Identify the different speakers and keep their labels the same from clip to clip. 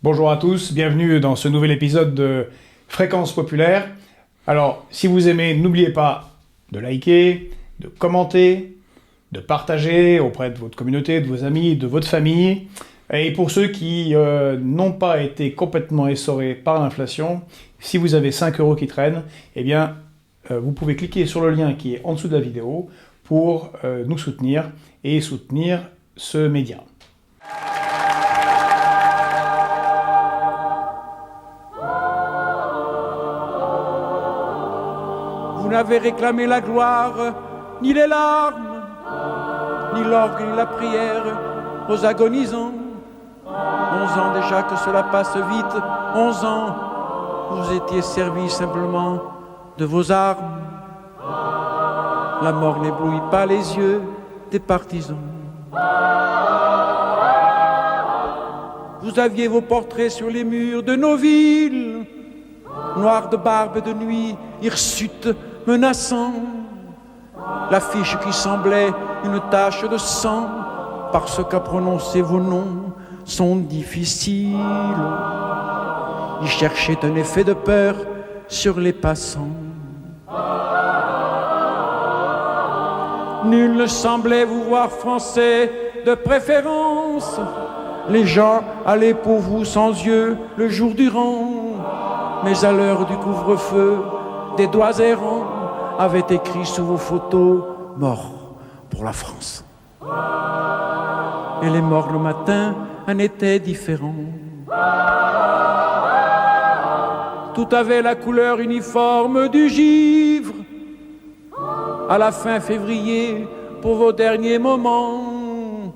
Speaker 1: Bonjour à tous, bienvenue dans ce nouvel épisode de Fréquence Populaire. Alors, si vous aimez, n'oubliez pas de liker, de commenter, de partager auprès de votre communauté, de vos amis, de votre famille. Et pour ceux qui n'ont pas été complètement essorés par l'inflation, si vous avez 5 € qui traînent, eh bien, vous pouvez cliquer sur le lien qui est en dessous de la vidéo pour nous soutenir et soutenir ce média.
Speaker 2: Vous n'avez réclamé la gloire, ni les larmes, ni l'orgue, ni la prière aux agonisants. 11 ans déjà que cela passe vite, 11 ans, vous étiez servis simplement de vos armes. La mort n'éblouit pas les yeux des partisans. Vous aviez vos portraits sur les murs de nos villes, noirs de barbe et de nuit, hirsutes, menaçant, l'affiche qui semblait une tache de sang, parce qu'à prononcer vos noms sont difficiles. Ils cherchaient un effet de peur sur les passants. Nul ne semblait vous voir français de préférence. Les gens allaient pour vous sans yeux le jour durant, mais à l'heure du couvre-feu, des doigts errants avaient écrit sous vos photos « Mort pour la France ». Et les morts le matin en étaient différents. Tout avait la couleur uniforme du givre. À la fin février, pour vos derniers moments.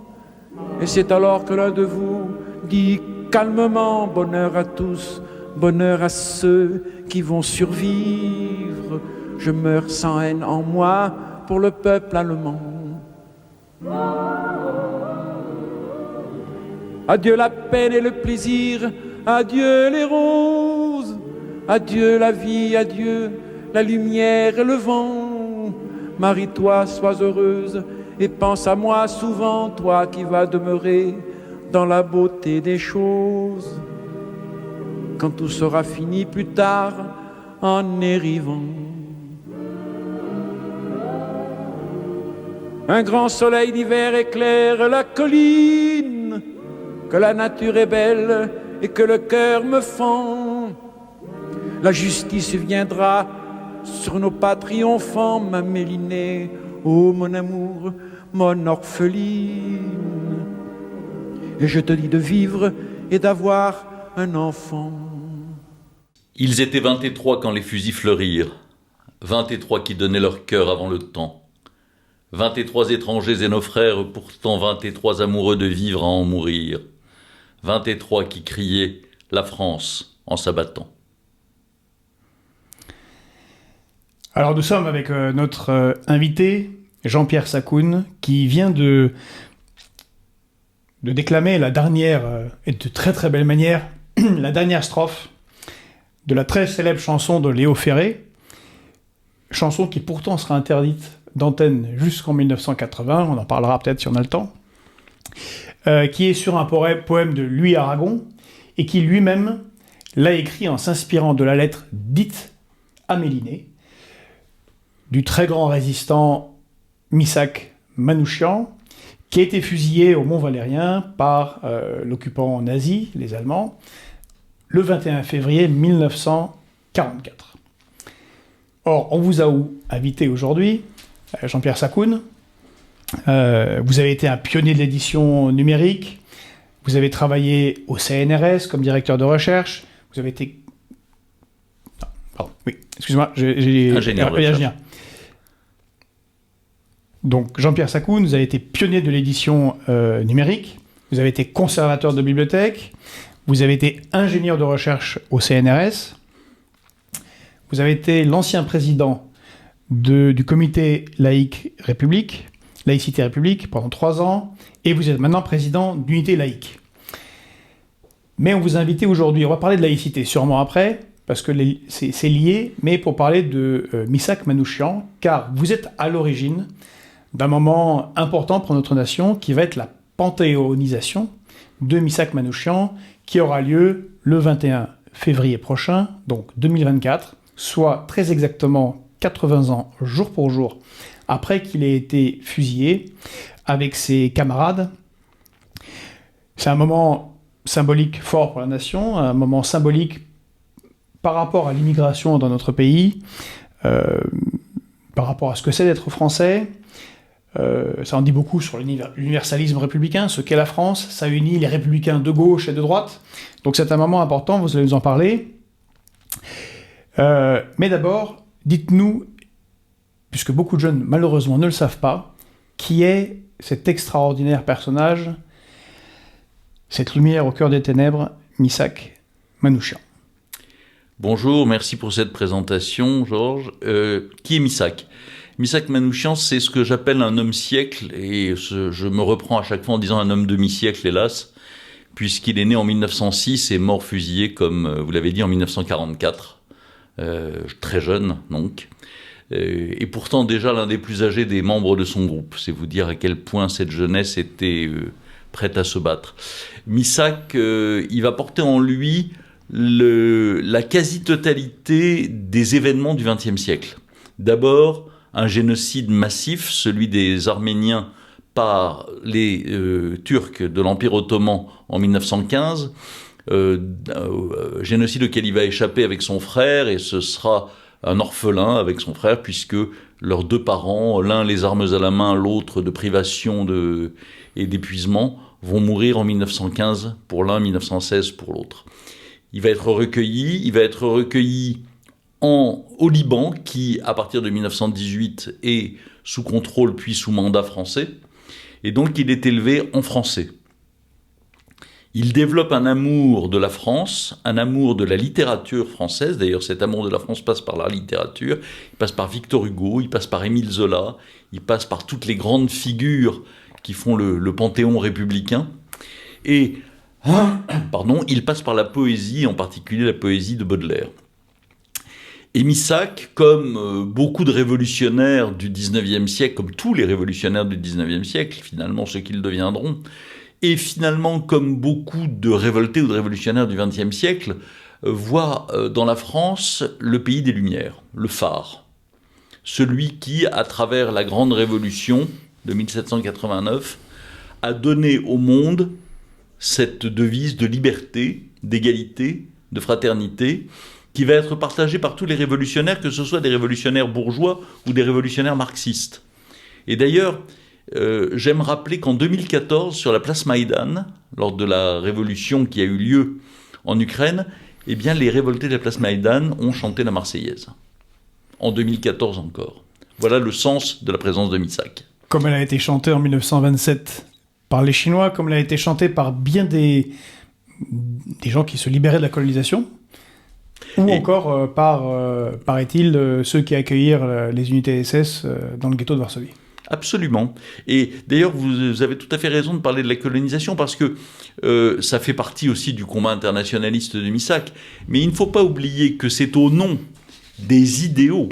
Speaker 2: Et c'est alors que l'un de vous dit calmement « Bonheur à tous ». Bonheur à ceux qui vont survivre. Je meurs sans haine en moi pour le peuple allemand. Adieu la peine et le plaisir, adieu les roses, adieu la vie, adieu la lumière et le vent. Marie-toi, sois heureuse et pense à moi souvent, toi qui vas demeurer dans la beauté des choses. Quand tout sera fini plus tard en arrivant. Un grand soleil d'hiver éclaire la colline, que la nature est belle et que le cœur me fend. La justice viendra sur nos pas triomphants, ma Mélinée, ô mon amour, mon orpheline. Et je te dis de vivre et d'avoir un enfant.
Speaker 3: Ils étaient 23 quand les fusils fleurirent, 23 qui donnaient leur cœur avant le temps, 23 étrangers et nos frères, pourtant 23 amoureux de vivre à en mourir, 23 qui criaient la France en s'abattant.
Speaker 1: Alors nous sommes avec notre invité, Jean-Pierre Sakoun, qui vient de déclamer la dernière, et de très très belle manière, la dernière strophe de la très célèbre chanson de Léo Ferré, chanson qui pourtant sera interdite d'antenne jusqu'en 1980, on en parlera peut-être si on a le temps, qui est sur un poème de Louis Aragon, et qui lui-même l'a écrit en s'inspirant de la lettre dite à Mélinée, du très grand résistant Missak Manouchian, qui a été fusillé au Mont-Valérien par l'occupant nazi, les Allemands, le 21 février 1944. Or, on vous a invité aujourd'hui, Jean-Pierre Sakoun. Vous avez été un pionnier de l'édition numérique, vous avez travaillé au CNRS comme directeur de recherche, vous avez été... Non, pardon, oui, excuse-moi, j'ai...
Speaker 3: Ingénieur.
Speaker 1: Donc Jean-Pierre Sakoun, vous avez été pionnier de l'édition numérique, vous avez été conservateur de bibliothèque, vous avez été ingénieur de recherche au CNRS, vous avez été l'ancien président du comité laïcité République pendant 3 ans, et vous êtes maintenant président d'Unité laïque. Mais on vous a invité aujourd'hui, on va parler de laïcité sûrement après, parce que c'est lié, mais pour parler de Missak Manouchian, car vous êtes à l'origine d'un moment important pour notre nation, qui va être la panthéonisation de Missak Manouchian, qui aura lieu le 21 février prochain, donc 2024, soit très exactement 80 ans, jour pour jour, après qu'il ait été fusillé avec ses camarades. C'est un moment symbolique fort pour la nation, un moment symbolique par rapport à l'immigration dans notre pays, par rapport à ce que c'est d'être français. Ça en dit beaucoup sur l'universalisme républicain, ce qu'est la France. Ça unit les républicains de gauche et de droite. Donc c'est un moment important, vous allez nous en parler. Mais d'abord, dites-nous, puisque beaucoup de jeunes malheureusement ne le savent pas, qui est cet extraordinaire personnage, cette lumière au cœur des ténèbres, Missak Manouchian.
Speaker 3: Bonjour, merci pour cette présentation, Georges. Qui est Missak ? Missak Manouchian, c'est ce que j'appelle un homme-siècle, et je me reprends à chaque fois en disant un homme demi-siècle, hélas, puisqu'il est né en 1906 et mort fusillé, comme vous l'avez dit, en 1944, très jeune donc, et pourtant déjà l'un des plus âgés des membres de son groupe. C'est vous dire à quel point cette jeunesse était prête à se battre. Missak, il va porter en lui la quasi-totalité des événements du XXe siècle. D'abord, un génocide massif, celui des Arméniens par les Turcs de l'Empire ottoman en 1915, génocide auquel il va échapper avec son frère, et ce sera un orphelin avec son frère, puisque leurs deux parents, l'un les armes à la main, l'autre de privation et d'épuisement, vont mourir en 1915 pour l'un, 1916 pour l'autre. Il va être recueilli au Liban, qui, à partir de 1918, est sous contrôle puis sous mandat français, et donc il est élevé en français. Il développe un amour de la France, un amour de la littérature française. D'ailleurs, cet amour de la France passe par la littérature, il passe par Victor Hugo, il passe par Émile Zola, il passe par toutes les grandes figures qui font le panthéon républicain, et il passe par la poésie, en particulier la poésie de Baudelaire. Et Missak, comme beaucoup de révolutionnaires du XIXe siècle, comme tous les révolutionnaires du XIXe siècle, finalement ceux qu'ils deviendront, et finalement comme beaucoup de révoltés ou de révolutionnaires du XXe siècle, voit dans la France le pays des Lumières, le phare. Celui qui, à travers la Grande Révolution de 1789, a donné au monde cette devise de liberté, d'égalité, de fraternité, qui va être partagée par tous les révolutionnaires, que ce soit des révolutionnaires bourgeois ou des révolutionnaires marxistes. Et d'ailleurs, j'aime rappeler qu'en 2014, sur la place Maïdan, lors de la révolution qui a eu lieu en Ukraine, eh bien, les révoltés de la place Maïdan ont chanté la Marseillaise. En 2014 encore. Voilà le sens de la présence de Missak.
Speaker 1: Comme elle a été chantée en 1927 par les Chinois, comme elle a été chantée par bien des gens qui se libéraient de la colonisation, ou encore paraît-il, ceux qui accueillirent les unités SS dans le ghetto de Varsovie.
Speaker 3: Absolument. Et d'ailleurs, vous avez tout à fait raison de parler de la colonisation, parce que ça fait partie aussi du combat internationaliste de Missak. Mais il ne faut pas oublier que c'est au nom des idéaux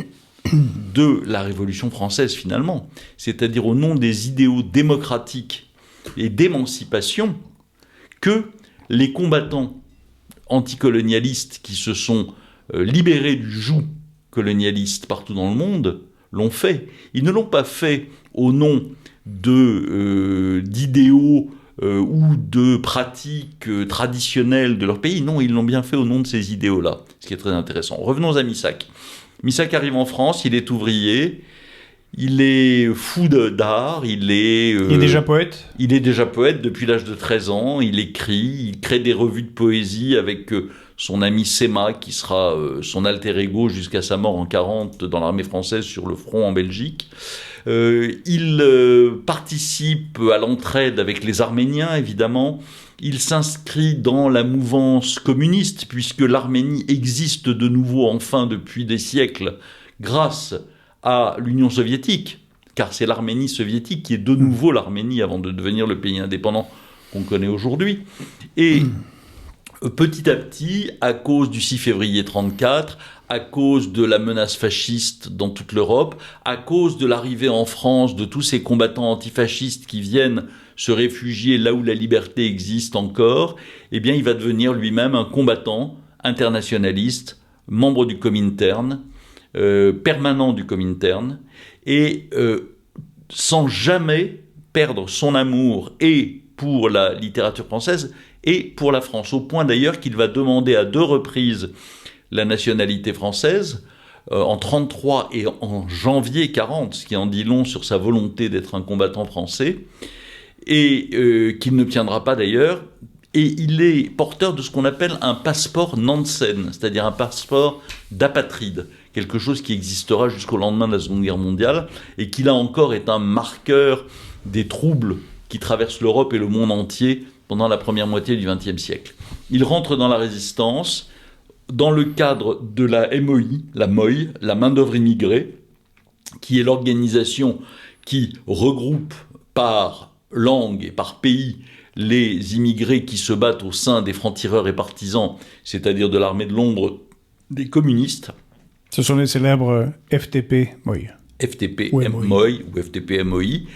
Speaker 3: de la Révolution française, finalement, c'est-à-dire au nom des idéaux démocratiques et d'émancipation, que les combattants anticolonialistes qui se sont libérés du joug colonialiste partout dans le monde l'ont fait. Ils ne l'ont pas fait au nom d'idéaux ou de pratiques traditionnelles de leur pays. Non, ils l'ont bien fait au nom de ces idéaux-là, ce qui est très intéressant. Revenons à Missak. Missak arrive en France, il est ouvrier, il est fou d'art, il est
Speaker 1: déjà poète.
Speaker 3: Il est déjà poète depuis l'âge de 13 ans, il écrit, il crée des revues de poésie avec son ami Sema, qui sera son alter ego jusqu'à sa mort en 1940 dans l'armée française sur le front en Belgique. Il participe à l'entraide avec les Arméniens, évidemment. Il s'inscrit dans la mouvance communiste, puisque l'Arménie existe de nouveau, enfin, depuis des siècles, grâce à l'Union soviétique, car c'est l'Arménie soviétique qui est de nouveau l'Arménie avant de devenir le pays indépendant qu'on connaît aujourd'hui. Et petit à petit, à cause du 6 février 1934, à cause de la menace fasciste dans toute l'Europe, à cause de l'arrivée en France de tous ces combattants antifascistes qui viennent se réfugier là où la liberté existe encore, eh bien il va devenir lui-même un combattant internationaliste, membre du Comintern, permanent du Comintern, et sans jamais perdre son amour et pour la littérature française et pour la France, au point d'ailleurs qu'il va demander à 2 reprises la nationalité française, en 1933 et en janvier 1940, ce qui en dit long sur sa volonté d'être un combattant français, et qu'il n'obtiendra pas d'ailleurs. Et il est porteur de ce qu'on appelle un passeport Nansen, c'est-à-dire un passeport d'apatride, quelque chose qui existera jusqu'au lendemain de la Seconde Guerre mondiale, et qui là encore est un marqueur des troubles qui traversent l'Europe et le monde entier pendant la première moitié du XXe siècle. Il rentre dans la résistance dans le cadre de la MOI, la main-d'œuvre immigrée, qui est l'organisation qui regroupe par langue et par pays les immigrés qui se battent au sein des francs-tireurs et partisans, c'est-à-dire de l'armée de l'ombre des communistes.
Speaker 1: Ce sont les célèbres FTP-MOI.
Speaker 3: FTP-MOI ou FTP-MOI.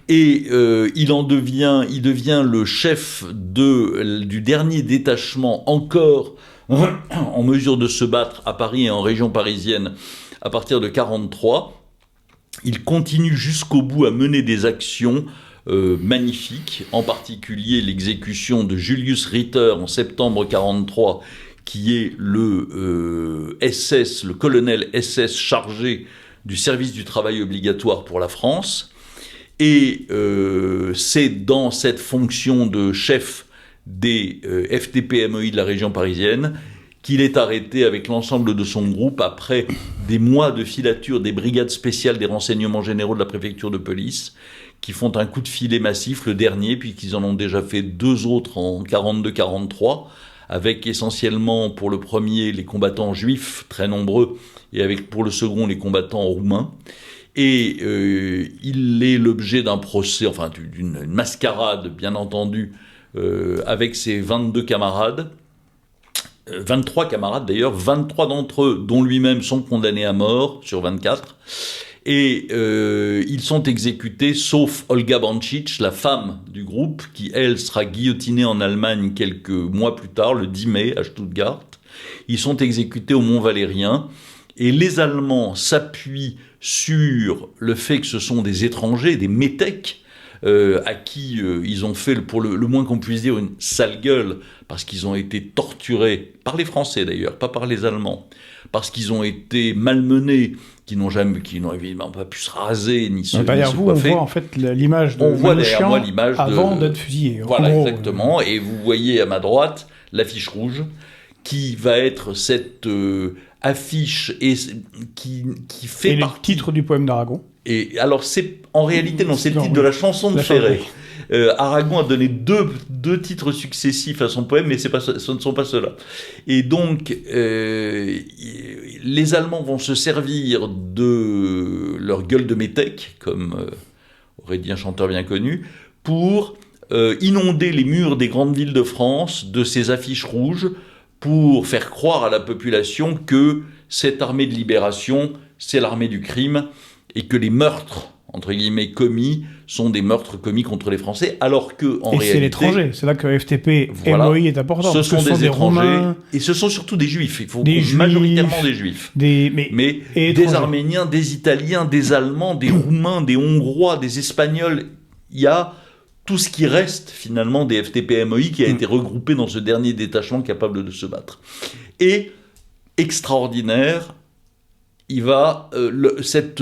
Speaker 3: Et il devient le chef du dernier détachement encore en mesure de se battre à Paris et en région parisienne à partir de 1943. Il continue jusqu'au bout à mener des actions magnifiques, en particulier l'exécution de Julius Ritter en septembre 1943, qui est le colonel SS chargé du service du travail obligatoire pour la France. Et c'est dans cette fonction de chef des FTP-MOI de la région parisienne qu'il est arrêté avec l'ensemble de son groupe après des mois de filature des brigades spéciales des renseignements généraux de la préfecture de police, qui font un coup de filet massif, le dernier, puisqu'ils en ont déjà fait 2 autres en 1942-1943, avec essentiellement pour le premier les combattants juifs très nombreux, et avec pour le second les combattants roumains. Et il est l'objet d'un procès, enfin d'une mascarade bien entendu, avec ses 22 camarades, 23 camarades d'ailleurs, 23 d'entre eux, dont lui-même, sont condamnés à mort sur 24. Et ils sont exécutés, sauf Olga Bancic, la femme du groupe, qui, elle, sera guillotinée en Allemagne quelques mois plus tard, le 10 mai, à Stuttgart. Ils sont exécutés au Mont Valérien. Et les Allemands s'appuient sur le fait que ce sont des étrangers, des métèques, à qui ils ont fait, pour le moins qu'on puisse dire, une sale gueule, parce qu'ils ont été torturés, par les Français d'ailleurs, pas par les Allemands, parce qu'ils ont été malmenés, qui n'ont évidemment pas pu se raser, ni se coiffer.
Speaker 1: Derrière vous, on voit en fait l'image de Manouchian avant d'être fusillé.
Speaker 3: Voilà, exactement. Et vous voyez à ma droite l'affiche rouge, qui va être cette affiche qui fait
Speaker 1: et
Speaker 3: partie...
Speaker 1: le titre du poème d'Aragon.
Speaker 3: Et alors, en réalité, c'est le titre de la chanson de Ferré. Aragon a donné deux titres successifs à son poème, mais ce ne sont pas ceux-là. Et donc, les Allemands vont se servir de leur gueule de métèque, comme aurait dit un chanteur bien connu, pour inonder les murs des grandes villes de France de ces affiches rouges, pour faire croire à la population que cette armée de libération, c'est l'armée du crime, et que les meurtres, entre guillemets, commis, sont des meurtres commis contre les Français, alors que, en réalité... Et
Speaker 1: c'est l'étranger, c'est là que FTP et MOI est important.
Speaker 3: Ce sont des étrangers, Roumains, et ce sont surtout des Juifs, majoritairement des Juifs. Mais des Arméniens, des Italiens, des Allemands, des Roumains, des Hongrois, des Espagnols, il y a tout ce qui reste, finalement, des FTP-MOI qui a été regroupé dans ce dernier détachement capable de se battre. Et, extraordinaire... il va cette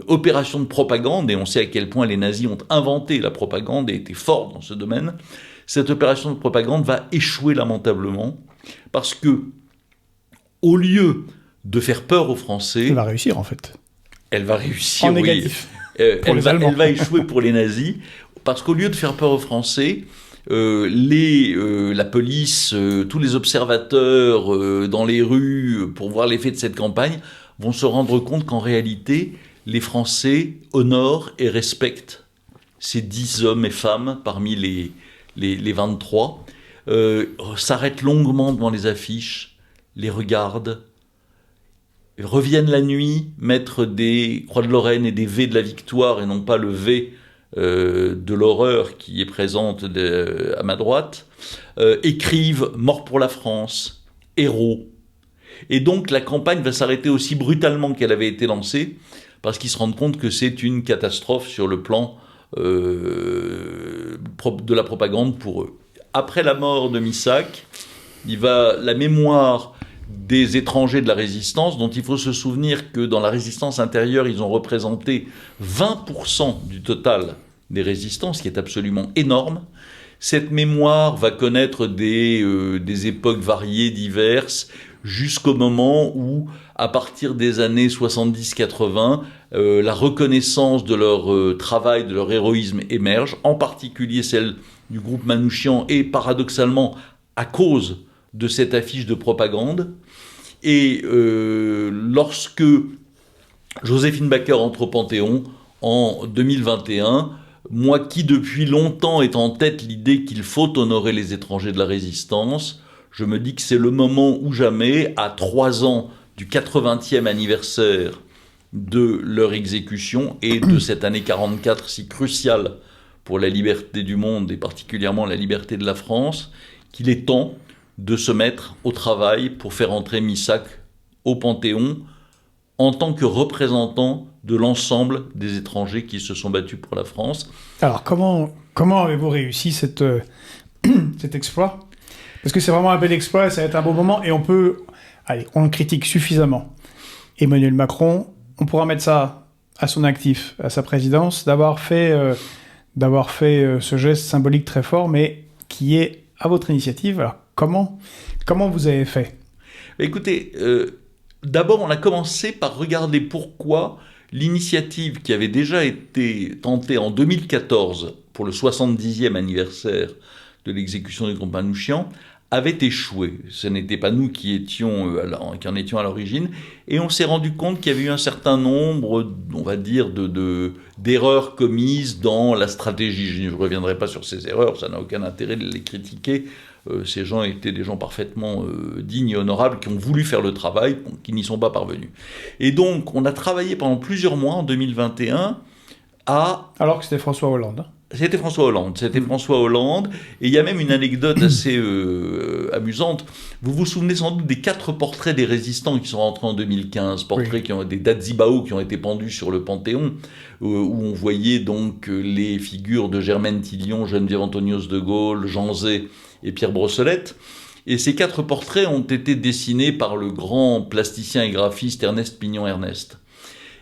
Speaker 3: opération de propagande, et on sait à quel point les nazis ont inventé la propagande et étaient forts dans ce domaine, cette opération de propagande va échouer lamentablement, parce que, au lieu de faire peur aux Français...
Speaker 1: Elle va réussir, en fait.
Speaker 3: Elle va réussir,
Speaker 1: en négatif.
Speaker 3: Elle va échouer pour les nazis, parce qu'au lieu de faire peur aux Français... la police, tous les observateurs dans les rues pour voir l'effet de cette campagne vont se rendre compte qu'en réalité, les Français honorent et respectent ces 10 hommes et femmes parmi les 23, s'arrêtent longuement devant les affiches, les regardent, reviennent la nuit mettre des Croix de Lorraine et des V de la Victoire et non pas le V de l'horreur qui est présente à ma droite, écrivent « Mort pour la France »,« Héros ». Et donc la campagne va s'arrêter aussi brutalement qu'elle avait été lancée, parce qu'ils se rendent compte que c'est une catastrophe sur le plan de la propagande pour eux. Après la mort de Missac, la mémoire des étrangers de la résistance, dont il faut se souvenir que dans la résistance intérieure, ils ont représenté 20% du total des résistants, ce qui est absolument énorme. Cette mémoire va connaître des époques variées, diverses, jusqu'au moment où, à partir des années 70-80, la reconnaissance de leur travail, de leur héroïsme émerge, en particulier celle du groupe Manouchian, et paradoxalement à cause de cette affiche de propagande. Et lorsque Joséphine Baker entre au Panthéon en 2021, moi qui depuis longtemps est en tête l'idée qu'il faut honorer les étrangers de la résistance, je me dis que c'est le moment ou jamais, à 3 ans du 80e anniversaire de leur exécution et de cette année 44 si cruciale pour la liberté du monde et particulièrement la liberté de la France, qu'il est temps de se mettre au travail pour faire entrer Missac au Panthéon en tant que représentant de l'ensemble des étrangers qui se sont battus pour la France.
Speaker 1: Alors comment avez-vous réussi cet exploit ? Parce que c'est vraiment un bel exploit, ça va être un beau moment, et on le critique suffisamment. Emmanuel Macron, on pourra mettre ça à son actif, à sa présidence, d'avoir fait ce geste symbolique très fort, mais qui est à votre initiative. Alors comment vous avez fait ?
Speaker 3: Écoutez, d'abord on a commencé par regarder pourquoi l'initiative qui avait déjà été tentée en 2014 pour le 70e anniversaire de l'exécution du groupe Manouchian avait échoué. Ce n'était pas nous qui en étions à l'origine, et on s'est rendu compte qu'il y avait eu un certain nombre, on va dire, d'erreurs commises dans la stratégie. Je ne reviendrai pas sur ces erreurs, ça n'a aucun intérêt de les critiquer. Ces gens étaient des gens parfaitement dignes et honorables qui ont voulu faire le travail, qui n'y sont pas parvenus. Et donc, on a travaillé pendant plusieurs mois en 2021
Speaker 1: Alors que c'était François Hollande.
Speaker 3: C'était François Hollande, et il y a même une anecdote assez amusante. Vous vous souvenez sans doute des 4 portraits des résistants qui sont rentrés en 2015, portraits des Dazibao qui ont été pendus sur le Panthéon, où on voyait donc les figures de Germaine Tillion, Geneviève Antonios de Gaulle, Jean Zay et Pierre Brossolette. Et ces 4 portraits ont été dessinés par le grand plasticien et graphiste Ernest Pignon-Ernest.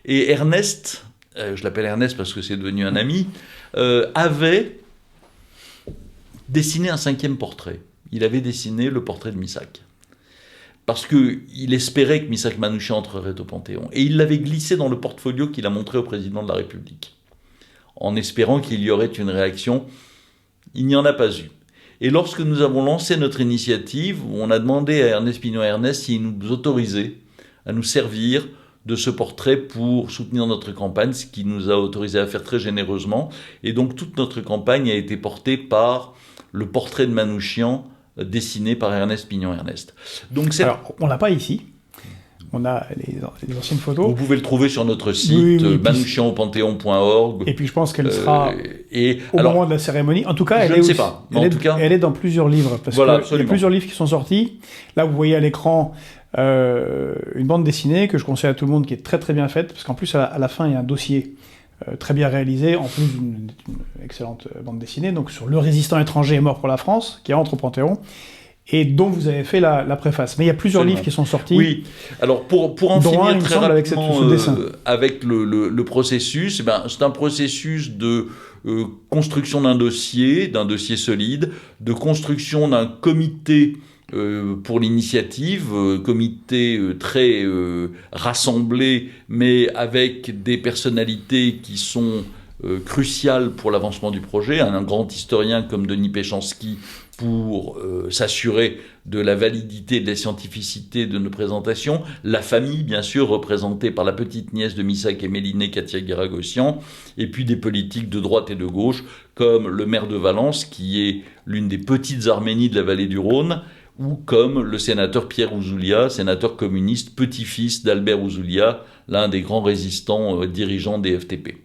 Speaker 3: Et Ernest, je l'appelle Ernest parce que c'est devenu un ami, avait dessiné un 5e portrait. Il avait dessiné le portrait de Missac. Parce qu'il espérait que Missac Manouchian entrerait au Panthéon. Et il l'avait glissé dans le portfolio qu'il a montré au président de la République, en espérant qu'il y aurait une réaction. Il n'y en a pas eu. Et lorsque nous avons lancé notre initiative, on a demandé à Ernest Pignon-Ernest s'il nous autorisait à nous servir de ce portrait pour soutenir notre campagne, ce qui nous a autorisé à faire très généreusement. Et donc toute notre campagne a été portée par le portrait de Manouchian dessiné par Ernest Pignon-Ernest.
Speaker 1: Alors, on l'a pas ici. On a les anciennes photos.
Speaker 3: Vous pouvez le trouver sur notre site, manouchianopanthéon.org.
Speaker 1: Et puis je pense qu'elle sera au moment de la cérémonie. En tout cas, elle est dans plusieurs livres. Parce qu'il y a plusieurs livres qui sont sortis. Là, vous voyez à l'écran une bande dessinée que je conseille à tout le monde, qui est très très bien faite, parce qu'en plus à la fin il y a un dossier très bien réalisé, en plus d'une excellente bande dessinée, donc sur le résistant étranger est mort pour la France, qui entre au Panthéon, et dont vous avez fait la préface. Mais il y a plusieurs livres qui sont sortis.
Speaker 3: Oui, alors pour en finir très rapidement avec le processus, c'est un processus de construction d'un dossier solide, de construction d'un comité pour l'initiative, comité très rassemblé, mais avec des personnalités qui sont cruciales pour l'avancement du projet. Un grand historien comme Denis Péchanski pour s'assurer de la validité et de la scientificité de nos présentations. La famille, bien sûr, représentée par la petite nièce de Missac et Méliné, Katia Guéragossian, et puis des politiques de droite et de gauche, comme le maire de Valence, qui est l'une des petites Arménies de la vallée du Rhône, ou comme le sénateur Pierre Ouzoulia, sénateur communiste, petit-fils d'Albert Ouzoulia, l'un des grands résistants dirigeants des FTP.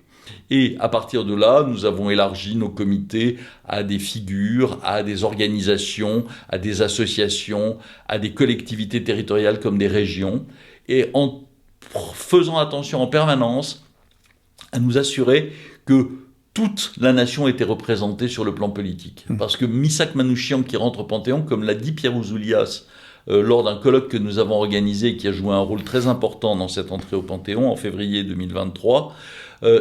Speaker 3: Et à partir de là, nous avons élargi nos comités à des figures, à des organisations, à des associations, à des collectivités territoriales comme des régions, et en faisant attention en permanence à nous assurer que toute la nation était représentée sur le plan politique. Parce que Missak Manouchian, qui rentre au Panthéon, comme l'a dit Pierre Ouzoulias lors d'un colloque que nous avons organisé et qui a joué un rôle très important dans cette entrée au Panthéon en février 2023,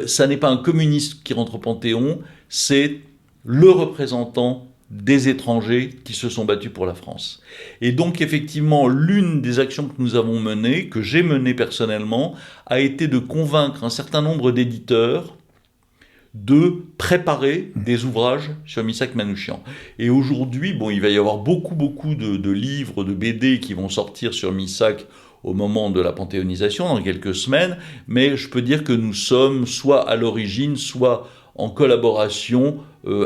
Speaker 3: ça n'est pas un communiste qui rentre au Panthéon, c'est le représentant des étrangers qui se sont battus pour la France. Et donc effectivement, l'une des actions que nous avons menées, que j'ai menées personnellement, a été de convaincre un certain nombre d'éditeurs de préparer des ouvrages sur Missak Manouchian. Et aujourd'hui, il va y avoir beaucoup de livres, de BD qui vont sortir sur Missak au moment de la panthéonisation, dans quelques semaines, mais je peux dire que nous sommes soit à l'origine, soit en collaboration,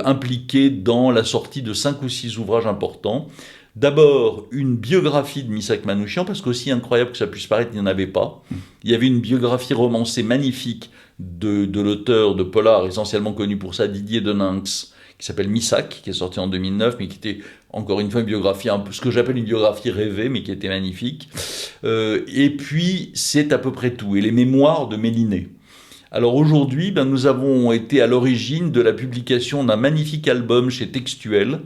Speaker 3: impliqués dans la sortie de 5 ou 6 ouvrages importants. D'abord, une biographie de Missak Manouchian, parce qu'aussi incroyable que ça puisse paraître, il n'y en avait pas. Il y avait une biographie romancée magnifique de l'auteur de polar, essentiellement connu pour ça, Didier Deninx, qui s'appelle Missak, qui est sorti en 2009, mais qui était, encore une fois, une biographie, un peu ce que j'appelle une biographie rêvée, mais qui était magnifique. Et puis, c'est à peu près tout. Et les mémoires de Méliné. Alors aujourd'hui, nous avons été à l'origine de la publication d'un magnifique album chez Textuel,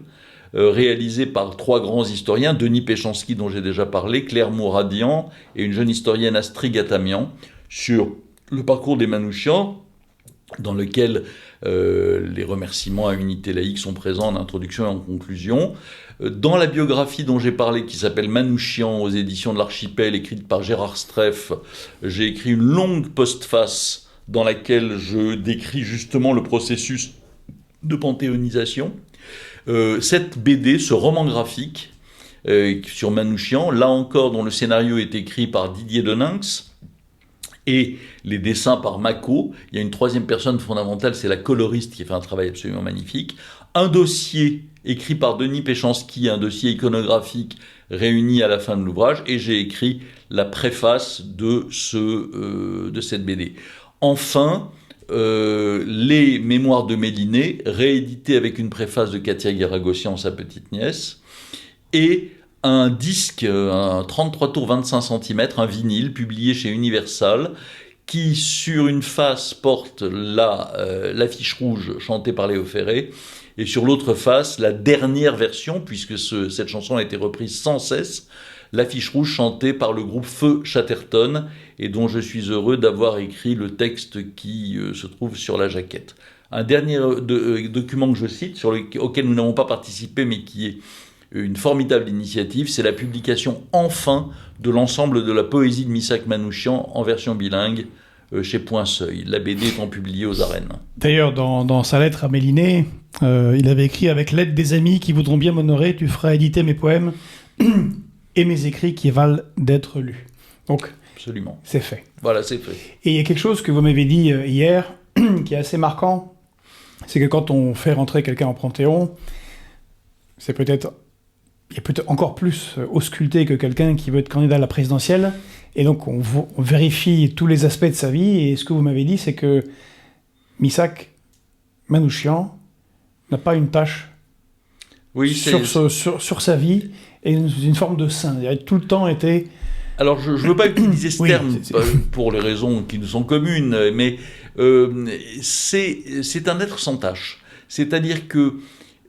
Speaker 3: réalisé par 3 grands historiens, Denis Péchanski, dont j'ai déjà parlé, Claire Mouradian et une jeune historienne, Astrid Gatamian, sur le parcours des Manouchians, dans lequel les remerciements à Unité laïque sont présents en introduction et en conclusion. Dans la biographie dont j'ai parlé, qui s'appelle Manouchian, aux éditions de l'Archipel, écrite par Gérard Streff, j'ai écrit une longue postface dans laquelle je décris justement le processus de panthéonisation. Cette BD, ce roman graphique sur Manouchian, là encore dont le scénario est écrit par Didier Deninx, et les dessins par Mako. Il y a une 3e personne fondamentale, c'est la coloriste qui a fait un travail absolument magnifique. Un dossier écrit par Denis Péchanski, un dossier iconographique réuni à la fin de l'ouvrage, et j'ai écrit la préface de cette BD. Enfin, les mémoires de Méliné, rééditées avec une préface de Katia Guéragossian, sa petite nièce, et un disque, un 33 tours 25 cm, un vinyle publié chez Universal, qui sur une face porte l'affiche rouge chantée par Léo Ferré, et sur l'autre face la dernière version, puisque cette chanson a été reprise sans cesse, l'affiche rouge chantée par le groupe Feu Chatterton, et dont je suis heureux d'avoir écrit le texte qui se trouve sur la jaquette. Un dernier document que je cite, auquel nous n'avons pas participé, mais qui est une formidable initiative, c'est la publication enfin de l'ensemble de la poésie de Missak Manouchian en version bilingue chez Point Seuil, la BD étant publiée aux Arènes.
Speaker 1: D'ailleurs, dans sa lettre à Méliné, il avait écrit « Avec l'aide des amis qui voudront bien m'honorer, tu feras éditer mes poèmes et mes écrits qui valent d'être lus. » Donc,
Speaker 3: absolument.
Speaker 1: C'est fait.
Speaker 3: Voilà, c'est fait.
Speaker 1: Et il y a quelque chose que vous m'avez dit hier, qui est assez marquant, c'est que quand on fait rentrer quelqu'un en Panthéon, il est peut-être encore plus ausculté que quelqu'un qui veut être candidat à la présidentielle, et donc on vérifie tous les aspects de sa vie, et ce que vous m'avez dit, c'est que Missak Manouchian n'a pas une tâche sur sa vie, et une forme de saint. Il a tout le temps été...
Speaker 3: Alors, je ne veux pas utiliser ce terme pour les raisons qui nous sont communes, mais c'est un être sans tâche. C'est-à-dire que...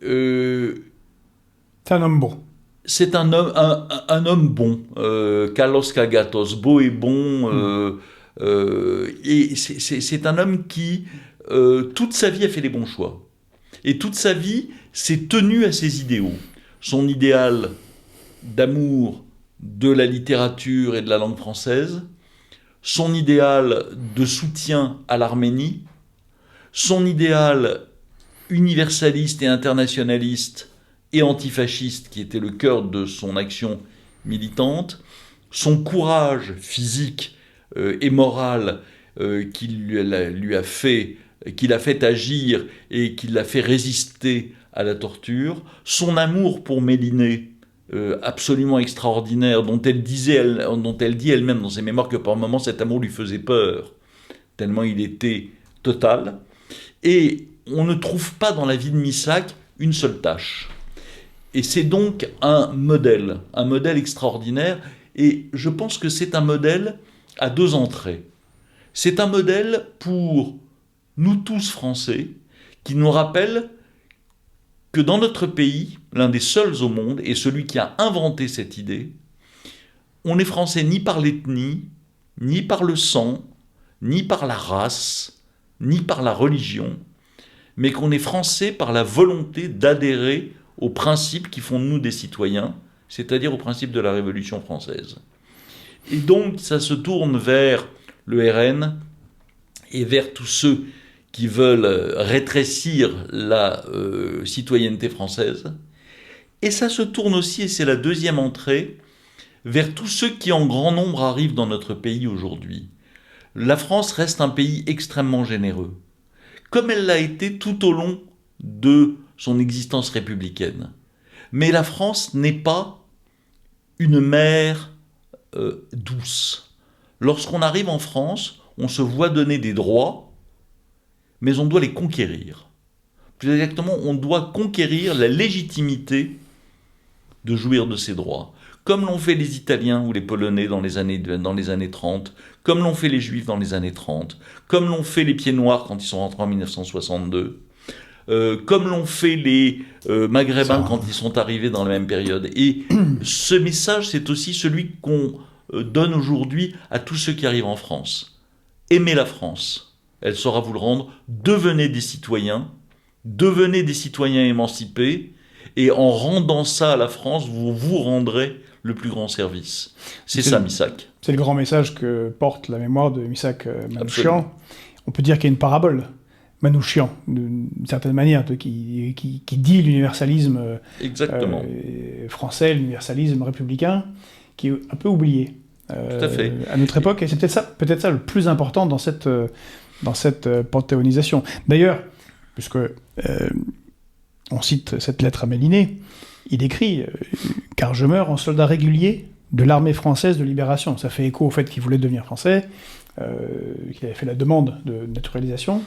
Speaker 1: c'est un homme bon.
Speaker 3: C'est un homme bon. Carlos Cagatos, beau et bon. Et c'est un homme qui, toute sa vie, a fait les bons choix. Et toute sa vie, s'est tenu à ses idéaux. Son idéal d'amour de la littérature et de la langue française, son idéal de soutien à l'Arménie, son idéal universaliste et internationaliste et antifasciste qui était le cœur de son action militante, son courage physique et moral qui l'a fait agir et qui l'a fait résister à la torture, son amour pour Méliné, absolument extraordinaire, dont elle dit elle-même dans ses mémoires que par moments cet amour lui faisait peur, tellement il était totale. Et on ne trouve pas dans la vie de Missak une seule tâche. Et c'est donc un modèle extraordinaire. Et je pense que c'est un modèle à deux entrées. C'est un modèle pour nous tous Français, qui nous rappelle que dans notre pays, l'un des seuls au monde, et celui qui a inventé cette idée, on n'est français ni par l'ethnie, ni par le sang, ni par la race, ni par la religion, mais qu'on est français par la volonté d'adhérer aux principes qui font de nous des citoyens, c'est-à-dire aux principes de la Révolution française. Et donc, ça se tourne vers le RN et vers tous ceux qui veulent rétrécir la citoyenneté française. Et ça se tourne aussi, et c'est la deuxième entrée, vers tous ceux qui en grand nombre arrivent dans notre pays aujourd'hui. La France reste un pays extrêmement généreux, comme elle l'a été tout au long de son existence républicaine. Mais la France n'est pas une mer douce. Lorsqu'on arrive en France, on se voit donner des droits, mais on doit les conquérir. Plus exactement, on doit conquérir la légitimité de jouir de ces droits. Comme l'ont fait les Italiens ou les Polonais dans les années 30, comme l'ont fait les Juifs dans les années 30, comme l'ont fait les Pieds Noirs quand ils sont rentrés en 1962, comme l'ont fait les Maghrébins quand ils sont arrivés dans la même période. Et ce message, c'est aussi celui qu'on donne aujourd'hui à tous ceux qui arrivent en France. Aimez la France, elle saura vous le rendre. Devenez des citoyens émancipés, et en rendant ça à la France, vous vous rendrez le plus grand service. C'est ça, Missak.
Speaker 1: C'est le grand message que porte la mémoire de Missak Manouchian. On peut dire qu'il y a une parabole Manouchian, d'une certaine manière, qui dit l'universalisme français, l'universalisme républicain, qui est un peu oublié
Speaker 3: tout à fait.
Speaker 1: À notre époque. Et c'est peut-être ça le plus important dans cette panthéonisation. D'ailleurs, puisque on cite cette lettre à Méliné, il écrit « Car je meurs en soldat régulier de l'armée française de libération ». Ça fait écho au fait qu'il voulait devenir français, qu'il avait fait la demande de naturalisation.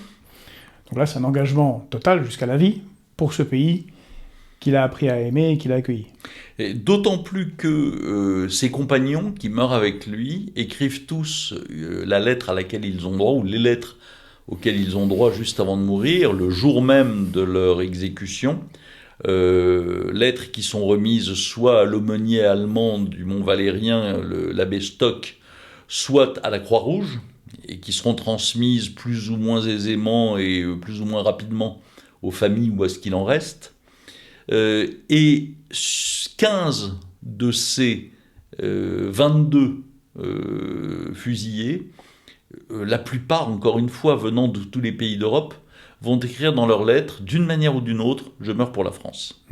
Speaker 1: Donc là, c'est un engagement total jusqu'à la vie pour ce pays qu'il a appris à aimer et qu'il a accueilli.
Speaker 3: Et d'autant plus que ses compagnons qui meurent avec lui écrivent tous la lettre à laquelle ils ont droit, ou les lettres auxquelles ils ont droit juste avant de mourir, le jour même de leur exécution. Lettres qui sont remises soit à l'aumônier allemand du Mont Valérien, l'abbé Stock, soit à la Croix-Rouge, et qui seront transmises plus ou moins aisément et plus ou moins rapidement aux familles ou à ce qu'il en reste. Et 15 de ces 22 fusillés, la plupart, encore une fois, venant de tous les pays d'Europe, vont écrire dans leurs lettres, d'une manière ou d'une autre, « Je meurs pour la France ».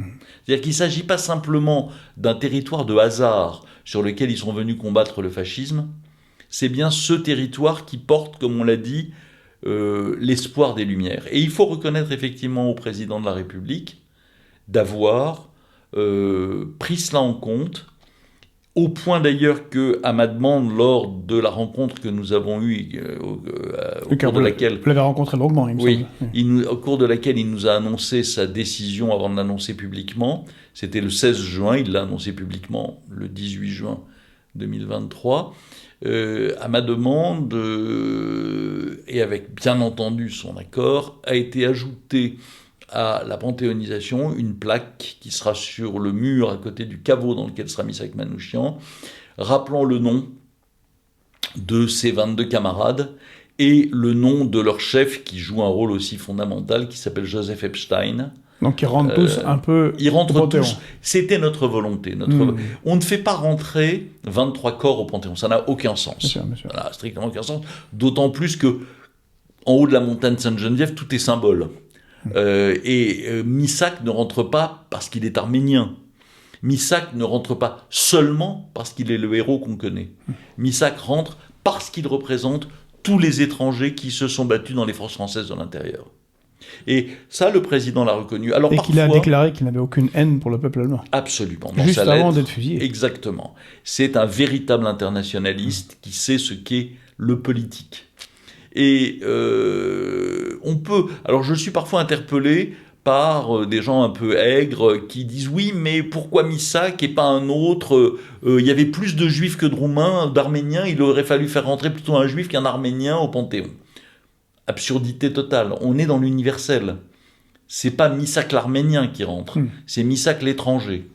Speaker 3: C'est-à-dire qu'il ne s'agit pas simplement d'un territoire de hasard sur lequel ils sont venus combattre le fascisme, c'est bien ce territoire qui porte, comme on l'a dit, l'espoir des Lumières. Et il faut reconnaître effectivement au président de la République d'avoir pris cela en compte, au point d'ailleurs qu'à ma demande, lors de la rencontre que nous avons eue, au cours de laquelle...
Speaker 1: Vous l'avez rencontré longuement, il me semble.
Speaker 3: Oui, au cours de laquelle il nous a annoncé sa décision avant de l'annoncer publiquement. C'était le 16 juin, il l'a annoncé publiquement le 18 juin 2023. À ma demande, et avec bien entendu son accord, a été ajoutée à la panthéonisation une plaque qui sera sur le mur à côté du caveau dans lequel sera Missak Manouchian, rappelant le nom de ses 22 camarades et le nom de leur chef qui joue un rôle aussi fondamental, qui s'appelle Joseph Epstein.
Speaker 1: Donc ils rentrent tous un peu...
Speaker 3: Ils rentrent tous. C'était notre volonté. On ne fait pas rentrer 23 corps au Panthéon. Ça n'a aucun sens.
Speaker 1: Bien sûr, bien sûr.
Speaker 3: Voilà, strictement aucun sens. D'autant plus que en haut de la montagne Sainte-Geneviève, tout est symbole. Missak ne rentre pas parce qu'il est arménien. Missak ne rentre pas seulement parce qu'il est le héros qu'on connaît. Missak rentre parce qu'il représente tous les étrangers qui se sont battus dans les forces françaises de l'intérieur. Et ça, le président l'a reconnu. Alors,
Speaker 1: qu'il a déclaré qu'il n'avait aucune haine pour le peuple allemand.
Speaker 3: Absolument.
Speaker 1: Juste avant d'être fusillé.
Speaker 3: Exactement. C'est un véritable internationaliste qui sait ce qu'est le politique. Et on peut... Alors je suis parfois interpellé par des gens un peu aigres qui disent oui, mais pourquoi Missak et pas un autre? Il y avait plus de juifs que de roumains, d'arméniens, il aurait fallu faire rentrer plutôt un juif qu'un arménien au Panthéon. Absurdité totale, on est dans l'universel. C'est pas Missak l'arménien qui rentre, c'est Missak l'étranger.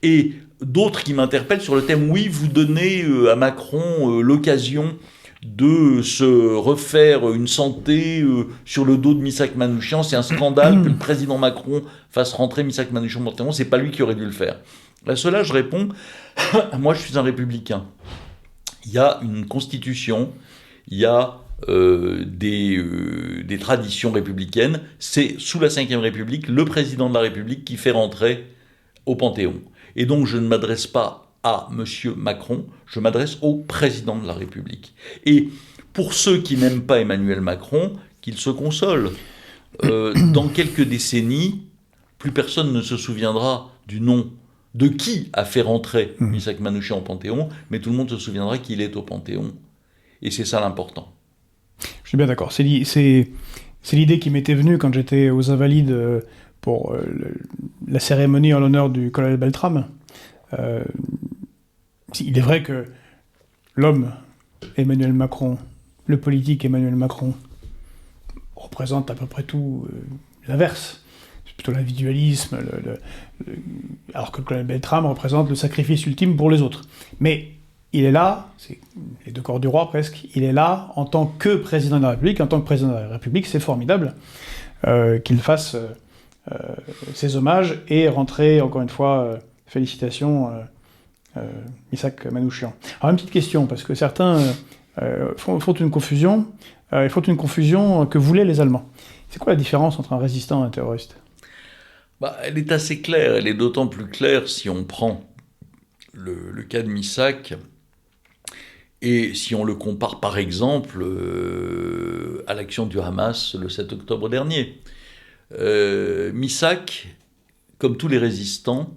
Speaker 3: Et d'autres qui m'interpellent sur le thème, oui, vous donnez à Macron l'occasion de se refaire une santé sur le dos de Missak Manouchian. C'est un scandale que le président Macron fasse rentrer Missak Manouchian au Panthéon. C'est pas lui qui aurait dû le faire. À cela, je réponds, moi je suis un républicain. Il y a une constitution, il y a des traditions républicaines. C'est sous la Ve République le président de la République qui fait rentrer au Panthéon. Et donc je ne m'adresse pas à M. Macron, je m'adresse au président de la République. Et pour ceux qui n'aiment pas Emmanuel Macron, qu'ils se consolent. Dans quelques décennies, plus personne ne se souviendra du nom de qui a fait rentrer Missak Manouchian au Panthéon, mais tout le monde se souviendra qu'il est au Panthéon. Et c'est ça l'important.
Speaker 1: Je suis bien d'accord. C'est l'idée qui m'était venue quand j'étais aux Invalides pour la cérémonie en l'honneur du colonel Beltrame. Il est vrai que l'homme Emmanuel Macron, le politique Emmanuel Macron, représente à peu près tout l'inverse. C'est plutôt l'individualisme, alors que le colonel Beltrame représente le sacrifice ultime pour les autres. Mais il est là, c'est les deux corps du roi presque, il est là en tant que président de la République. En tant que président de la République, c'est formidable qu'il fasse ses hommages et rentrer, encore une fois, félicitations, Missak Manouchian. Alors, une petite question, parce que certains font une confusion. Ils font une confusion que voulaient les Allemands. C'est quoi la différence entre un résistant et un terroriste ?
Speaker 3: Elle est assez claire. Elle est d'autant plus claire si on prend le cas de Missak et si on le compare par exemple à l'action du Hamas le 7 octobre dernier. Missak, comme tous les résistants,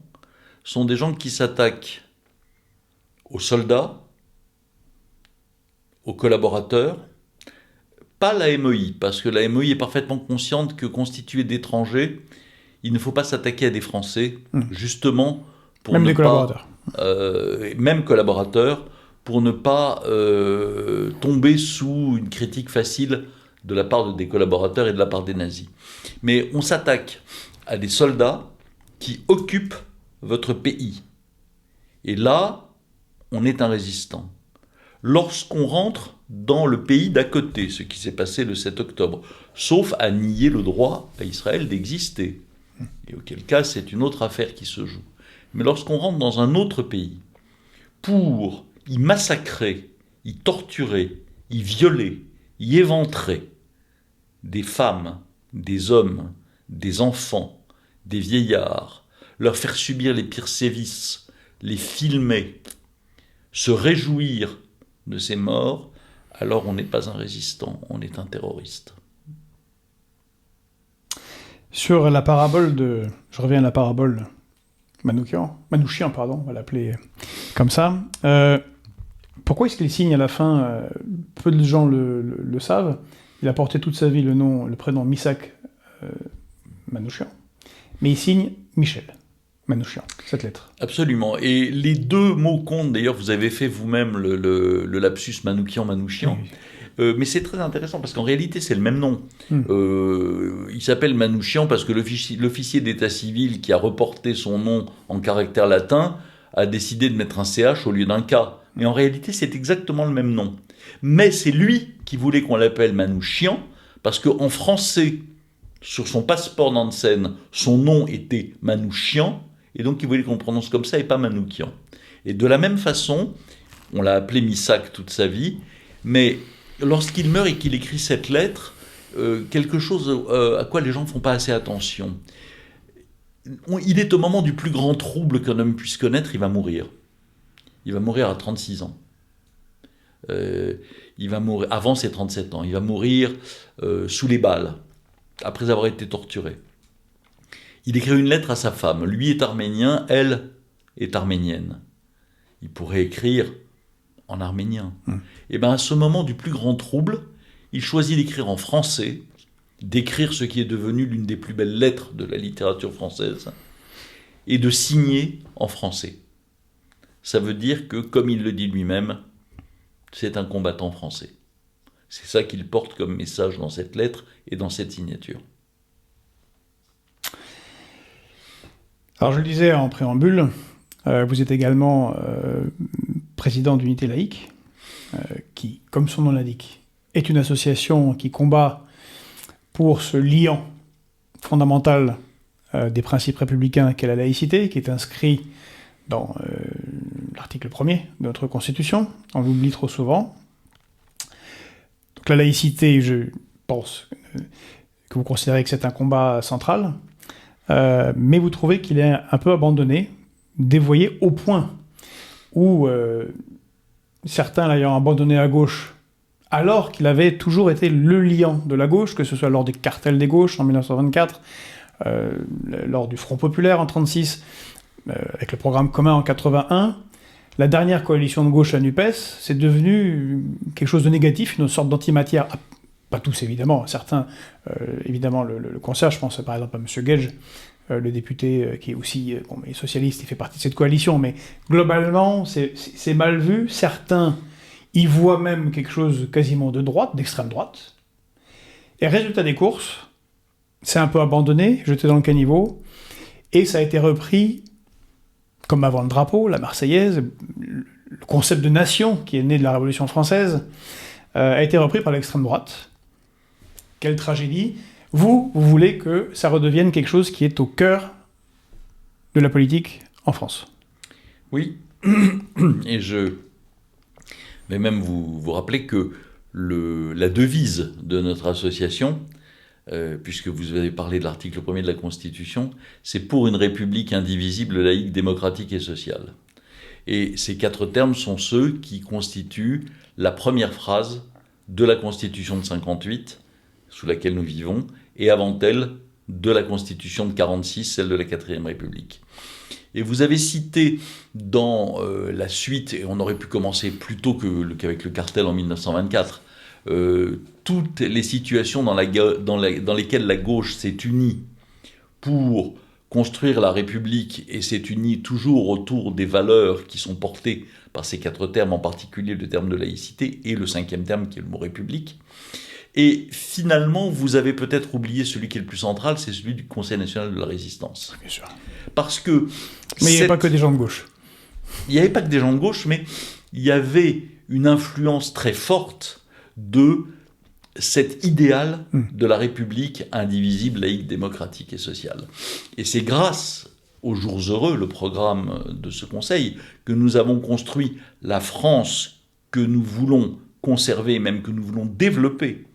Speaker 3: sont des gens qui s'attaquent aux soldats, aux collaborateurs, pas la MOI, parce que la MOI est parfaitement consciente que constituée d'étrangers, il ne faut pas s'attaquer à des Français, justement pour
Speaker 1: même
Speaker 3: ne
Speaker 1: les collaborateurs.
Speaker 3: Même collaborateurs, pour ne pas tomber sous une critique facile de la part des collaborateurs et de la part des nazis. Mais on s'attaque à des soldats qui occupent votre pays. Et là, on est un résistant. Lorsqu'on rentre dans le pays d'à côté, ce qui s'est passé le 7 octobre, sauf à nier le droit à Israël d'exister, et auquel cas c'est une autre affaire qui se joue. Mais lorsqu'on rentre dans un autre pays, pour y massacrer, y torturer, y violer, y éventrer des femmes, des hommes, des enfants, des vieillards, leur faire subir les pires sévices, les filmer, se réjouir de ces morts, alors on n'est pas un résistant, on est un terroriste.
Speaker 1: Sur la parabole de... Je reviens à la parabole Manouchian, on va l'appeler comme ça. Pourquoi est-ce qu'il signe à la fin, peu de gens le savent, il a porté toute sa vie le prénom Missak Manouchian, mais il signe Michel Manouchian, cette lettre.
Speaker 3: Absolument, et les deux mots comptent, d'ailleurs vous avez fait vous-même le lapsus Manouchian, oui. Mais c'est très intéressant parce qu'en réalité c'est le même nom. Il s'appelle Manouchian parce que l'officier d'état civil qui a reporté son nom en caractère latin a décidé de mettre un CH au lieu d'un K. Mais en réalité c'est exactement le même nom. Mais c'est lui qui voulait qu'on l'appelle Manouchian parce qu'en français, sur son passeport Nansen, son nom était Manouchian et donc il voulait qu'on le prononce comme ça et pas Manouchian. Et de la même façon, on l'a appelé Missak toute sa vie, mais lorsqu'il meurt et qu'il écrit cette lettre, quelque chose à quoi les gens ne font pas assez attention. Il est au moment du plus grand trouble qu'un homme puisse connaître, il va mourir. Il va mourir à 36 ans. Il va mourir avant ses 37 ans. Il va mourir sous les balles, après avoir été torturé. Il écrit une lettre à sa femme. Lui est arménien, elle est arménienne. Il pourrait écrire en arménien. Et bien à ce moment du plus grand trouble, il choisit d'écrire en français, d'écrire ce qui est devenu l'une des plus belles lettres de la littérature française, et de signer en français. Ça veut dire que, comme il le dit lui-même, c'est un combattant français. C'est ça qu'il porte comme message dans cette lettre et dans cette signature.
Speaker 1: Alors je le disais en préambule, vous êtes également président d'Unité laïque, qui, comme son nom l'indique, est une association qui combat pour ce liant fondamental des principes républicains qu'est la laïcité, qui est inscrit dans l'article 1er de notre Constitution. On l'oublie trop souvent. Donc la laïcité, je pense que vous considérez que c'est un combat central, mais vous trouvez qu'il est un peu abandonné, dévoyé au point où certains l'ayant abandonné à gauche, alors qu'il avait toujours été le liant de la gauche, que ce soit lors des cartels des gauches en 1924, lors du Front populaire en 1936, avec le programme commun en 81, la dernière coalition de gauche à NUPES, c'est devenu quelque chose de négatif, une sorte d'antimatière. Pas tous, évidemment. Certains, évidemment, le concert, je pense par exemple à M. Gage, le député qui est aussi socialiste, il fait partie de cette coalition, mais globalement, c'est mal vu. Certains y voient même quelque chose quasiment de droite, d'extrême droite. Et résultat des courses, c'est un peu abandonné, jeté dans le caniveau, et ça a été repris comme avant le drapeau, la Marseillaise, le concept de nation qui est né de la Révolution française, a été repris par l'extrême droite. Quelle tragédie. Vous voulez que ça redevienne quelque chose qui est au cœur de la politique en France.
Speaker 3: Oui, et je vais même vous rappeler que la devise de notre association, puisque vous avez parlé de l'article 1er de la Constitution, c'est « pour une république indivisible, laïque, démocratique et sociale ». Et ces 4 termes sont ceux qui constituent la première phrase de la Constitution de 58, sous laquelle nous vivons, et avant elle, de la Constitution de 46, celle de la 4e République. Et vous avez cité dans la suite, et on aurait pu commencer plus tôt qu'avec le cartel en 1924, toutes les situations dans lesquelles la gauche s'est unie pour construire la République, et s'est unie toujours autour des valeurs qui sont portées par ces 4 termes, en particulier le terme de laïcité, et le 5e terme qui est le mot République. Et finalement, vous avez peut-être oublié celui qui est le plus central, c'est celui du Conseil national de la résistance.
Speaker 1: Bien sûr.
Speaker 3: Parce que...
Speaker 1: Mais il n'y avait pas que des gens de gauche.
Speaker 3: Il n'y avait pas que des gens de gauche, mais il y avait une influence très forte de cet idéal de la République indivisible, laïque, démocratique et sociale. Et c'est grâce aux Jours heureux, le programme de ce Conseil, que nous avons construit la France que nous voulons conserver, même que nous voulons développer,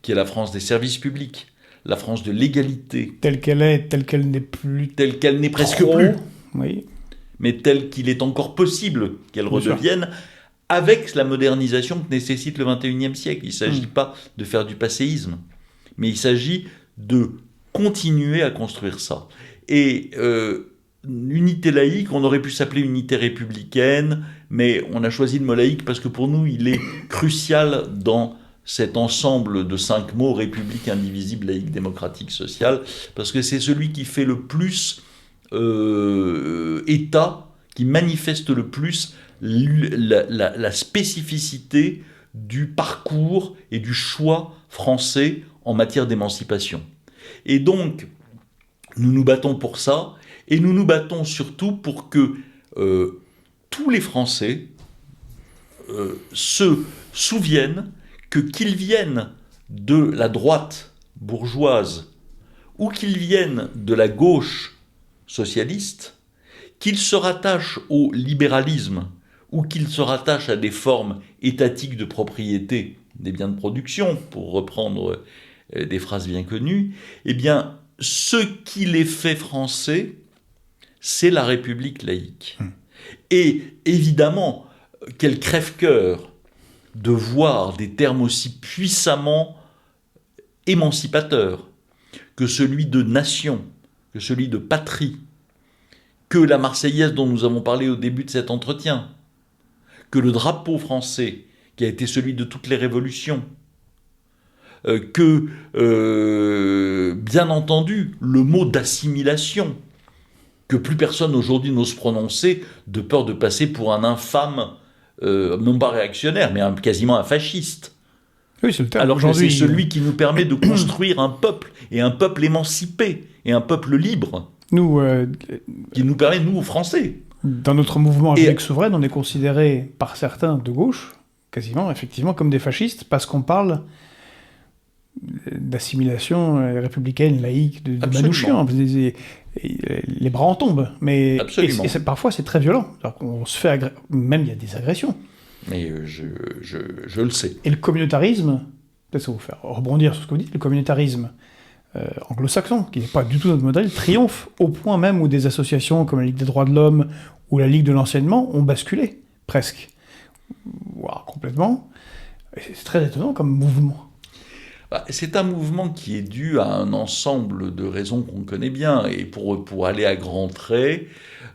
Speaker 3: qui est la France des services publics, la France de l'égalité.
Speaker 1: Telle qu'elle est, telle qu'elle n'est plus.
Speaker 3: Telle qu'elle n'est presque
Speaker 1: trop,
Speaker 3: plus.
Speaker 1: Oui.
Speaker 3: Mais telle qu'il est encore possible qu'elle redevienne, avec la modernisation que nécessite le XXIe siècle. Il ne s'agit pas de faire du passéisme, mais il s'agit de continuer à construire ça. Et unité laïque, on aurait pu s'appeler unité républicaine, mais on a choisi le mot laïque parce que pour nous, il est crucial dans cet ensemble de 5 mots, République indivisible, laïque, démocratique, sociale, parce que c'est celui qui fait le plus État, qui manifeste le plus la spécificité du parcours et du choix français en matière d'émancipation. Et donc, nous nous battons pour ça, et nous nous battons surtout pour que tous les Français se souviennent qu'ils viennent de la droite bourgeoise ou qu'ils viennent de la gauche socialiste, qu'ils se rattachent au libéralisme ou qu'ils se rattachent à des formes étatiques de propriété des biens de production, pour reprendre des phrases bien connues, eh bien, ce qui les fait français, c'est la République laïque. Et évidemment, quel crève-cœur de voir des termes aussi puissamment émancipateurs que celui de nation, que celui de patrie, que la Marseillaise dont nous avons parlé au début de cet entretien, que le drapeau français qui a été celui de toutes les révolutions, que, bien entendu, le mot d'assimilation, que plus personne aujourd'hui n'ose prononcer, de peur de passer pour un infâme, non pas réactionnaire, mais quasiment un fasciste.
Speaker 1: Oui, c'est le terme.
Speaker 3: Alors que c'est celui qui nous permet de construire un peuple, et un peuple émancipé, et un peuple libre, qui nous permet, nous, Français.
Speaker 1: Dans notre mouvement République souveraine, on est considéré par certains de gauche, quasiment, effectivement, comme des fascistes, parce qu'on parle d'assimilation républicaine, laïque, de Manouchian. Les bras en tombent. Mais parfois, c'est très violent. On se fait même il y a des agressions.
Speaker 3: Mais je le sais.
Speaker 1: Et le communautarisme, peut-être ça va vous faire rebondir sur ce que vous dites, le communautarisme anglo-saxon, qui n'est pas du tout notre modèle, triomphe au point même où des associations comme la Ligue des droits de l'homme ou la Ligue de l'enseignement ont basculé, presque. Voire complètement. Et c'est très étonnant comme mouvement.
Speaker 3: C'est un mouvement qui est dû à un ensemble de raisons qu'on connaît bien. Et pour aller à grands traits,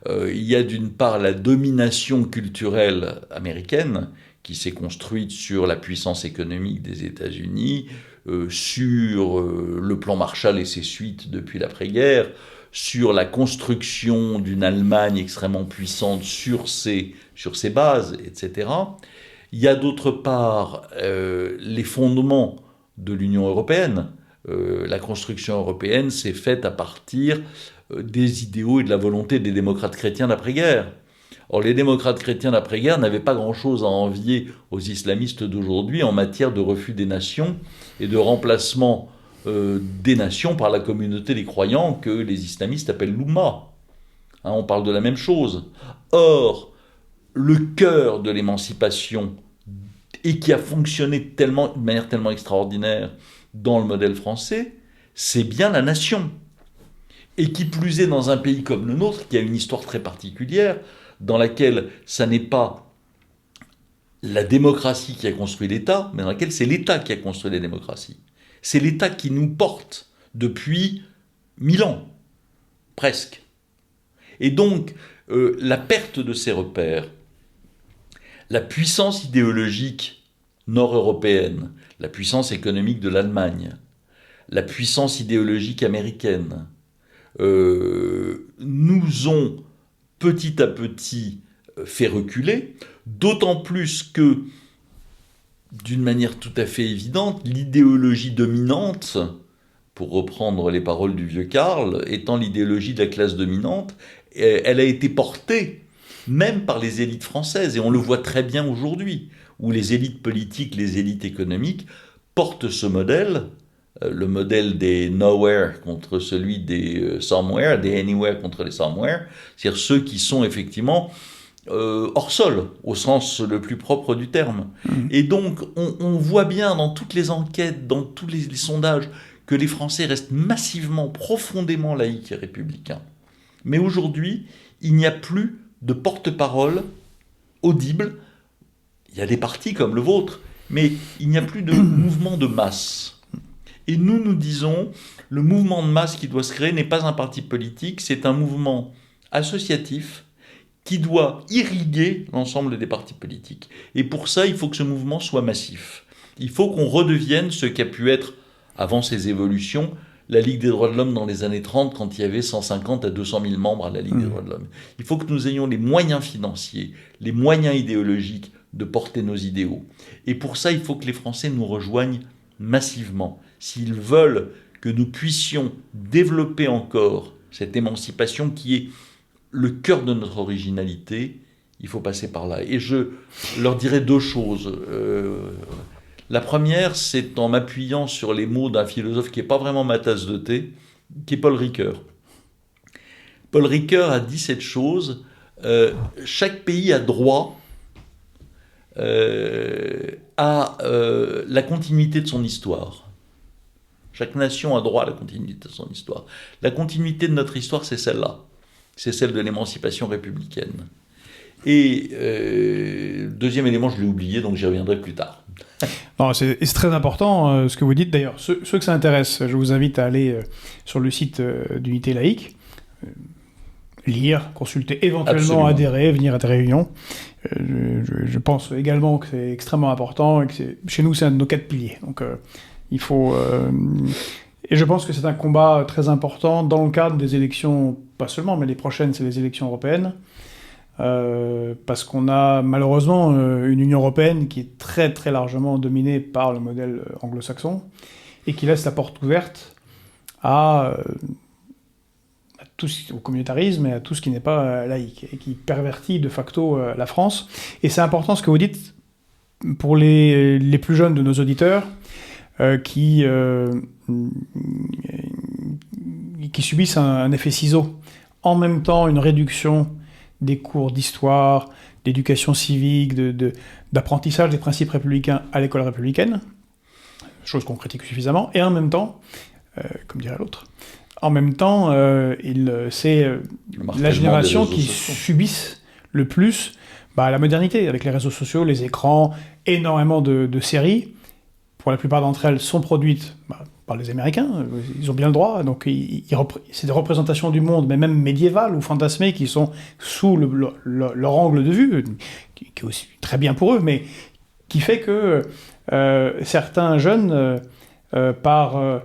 Speaker 3: il y a d'une part la domination culturelle américaine qui s'est construite sur la puissance économique des États-Unis, sur le plan Marshall et ses suites depuis l'après-guerre, sur la construction d'une Allemagne extrêmement puissante sur ses bases, etc. Il y a d'autre part les fondements de l'Union européenne. La construction européenne s'est faite à partir des idéaux et de la volonté des démocrates chrétiens d'après-guerre. Or, les démocrates chrétiens d'après-guerre n'avaient pas grand-chose à envier aux islamistes d'aujourd'hui en matière de refus des nations et de remplacement des nations par la communauté des croyants que les islamistes appellent l'Oumma. On parle de la même chose. Or, le cœur de l'émancipation, et qui a fonctionné de manière tellement extraordinaire dans le modèle français, c'est bien la nation. Et qui plus est dans un pays comme le nôtre, qui a une histoire très particulière, dans laquelle ça n'est pas la démocratie qui a construit l'État, mais dans laquelle c'est l'État qui a construit la démocratie. C'est l'État qui nous porte depuis 1000 ans, presque. Et donc, la perte de ces repères, la puissance idéologique nord-européenne, la puissance économique de l'Allemagne, la puissance idéologique américaine, nous ont petit à petit fait reculer, d'autant plus que, d'une manière tout à fait évidente, l'idéologie dominante, pour reprendre les paroles du vieux Karl, étant l'idéologie de la classe dominante, elle a été portée même par les élites françaises, et on le voit très bien aujourd'hui, où les élites politiques, les élites économiques portent ce modèle, le modèle des nowhere contre celui des somewhere, des anywhere contre les somewhere, c'est-à-dire ceux qui sont effectivement hors sol, au sens le plus propre du terme. Et donc, on voit bien dans toutes les enquêtes, dans tous les sondages, que les Français restent massivement, profondément laïcs et républicains. Mais aujourd'hui, il n'y a plus de porte-parole audible. Il y a des partis comme le vôtre, mais il n'y a plus de mouvement de masse. Et nous disons, le mouvement de masse qui doit se créer n'est pas un parti politique, c'est un mouvement associatif qui doit irriguer l'ensemble des partis politiques. Et pour ça, il faut que ce mouvement soit massif. Il faut qu'on redevienne ce qu'a pu être, avant ces évolutions, la Ligue des droits de l'homme dans les années 30, quand il y avait 150 à 200 000 membres à la Ligue des droits de l'homme. Il faut que nous ayons les moyens financiers, les moyens idéologiques de porter nos idéaux. Et pour ça, il faut que les Français nous rejoignent massivement. S'ils veulent que nous puissions développer encore cette émancipation qui est le cœur de notre originalité, il faut passer par là. Et je leur dirai deux choses. La première, c'est en m'appuyant sur les mots d'un philosophe qui n'est pas vraiment ma tasse de thé, qui est Paul Ricoeur. Paul Ricoeur a dit cette chose, chaque pays a droit à la continuité de son histoire. Chaque nation a droit à la continuité de son histoire. La continuité de notre histoire, c'est celle-là. C'est celle de l'émancipation républicaine. Et deuxième élément, je l'ai oublié, donc j'y reviendrai plus tard.
Speaker 1: Non, c'est très important ce que vous dites. D'ailleurs, ceux que ça intéresse, je vous invite à aller sur le site d'Unité laïque, lire, consulter, éventuellement
Speaker 3: Absolument.
Speaker 1: adhérer, venir à des réunions. Je pense également que c'est extrêmement important et que chez nous, c'est un de nos 4 piliers. Donc, Il faut... Et je pense que c'est un combat très important dans le cadre des élections, pas seulement, mais les prochaines, c'est les élections européennes. Parce qu'on a malheureusement une Union européenne qui est très très largement dominée par le modèle anglo-saxon et qui laisse la porte ouverte au communautarisme et à tout ce qui n'est pas laïque et qui pervertit de facto la France. Et c'est important ce que vous dites pour les plus jeunes de nos auditeurs qui subissent un effet ciseau. En même temps, une réduction des cours d'histoire, d'éducation civique, d'apprentissage des principes républicains à l'école républicaine, chose qu'on critique suffisamment, et en même temps, comme dirait l'autre, en même temps, c'est la génération qui subissent le plus la modernité, avec les réseaux sociaux, les écrans, énormément de séries. Pour la plupart d'entre elles sont produites par les Américains, ils ont bien le droit, donc c'est des représentations du monde, mais même médiévales ou fantasmées, qui sont sous leur angle de vue, qui est aussi très bien pour eux, mais qui fait que certains jeunes, par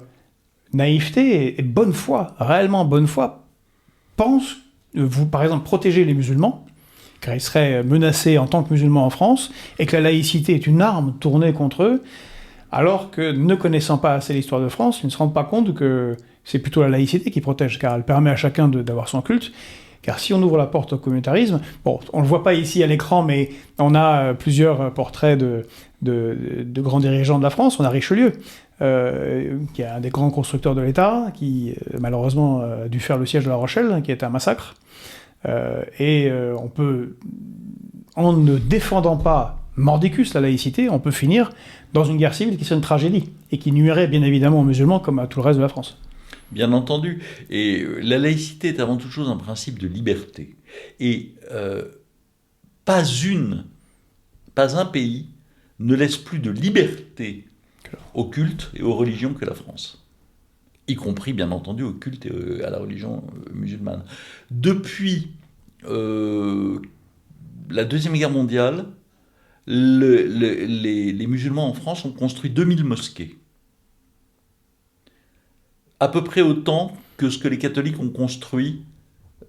Speaker 1: naïveté et bonne foi, réellement bonne foi, pensent, par exemple, protéger les musulmans, car ils seraient menacés en tant que musulmans en France, et que la laïcité est une arme tournée contre eux, alors que, ne connaissant pas assez l'histoire de France, ils ne se rendent pas compte que c'est plutôt la laïcité qui protège, car elle permet à chacun d'avoir son culte. Car si on ouvre la porte au communautarisme, bon, on ne le voit pas ici à l'écran, mais on a plusieurs portraits de grands dirigeants de la France. On a Richelieu, qui est un des grands constructeurs de l'État, qui malheureusement a dû faire le siège de La Rochelle, qui est un massacre. On peut, en ne défendant pas mordicus la laïcité, on peut finir dans une guerre civile qui serait une tragédie, et qui nuirait bien évidemment aux musulmans comme à tout le reste de la France.
Speaker 3: Bien entendu. Et la laïcité est avant toute chose un principe de liberté. Et pas un pays ne laisse plus de liberté au culte et aux religions que la France. Y compris, bien entendu, au culte et à la religion musulmane. Depuis la Deuxième Guerre mondiale, les musulmans en France ont construit 2000 mosquées. À peu près autant que ce que les catholiques ont construit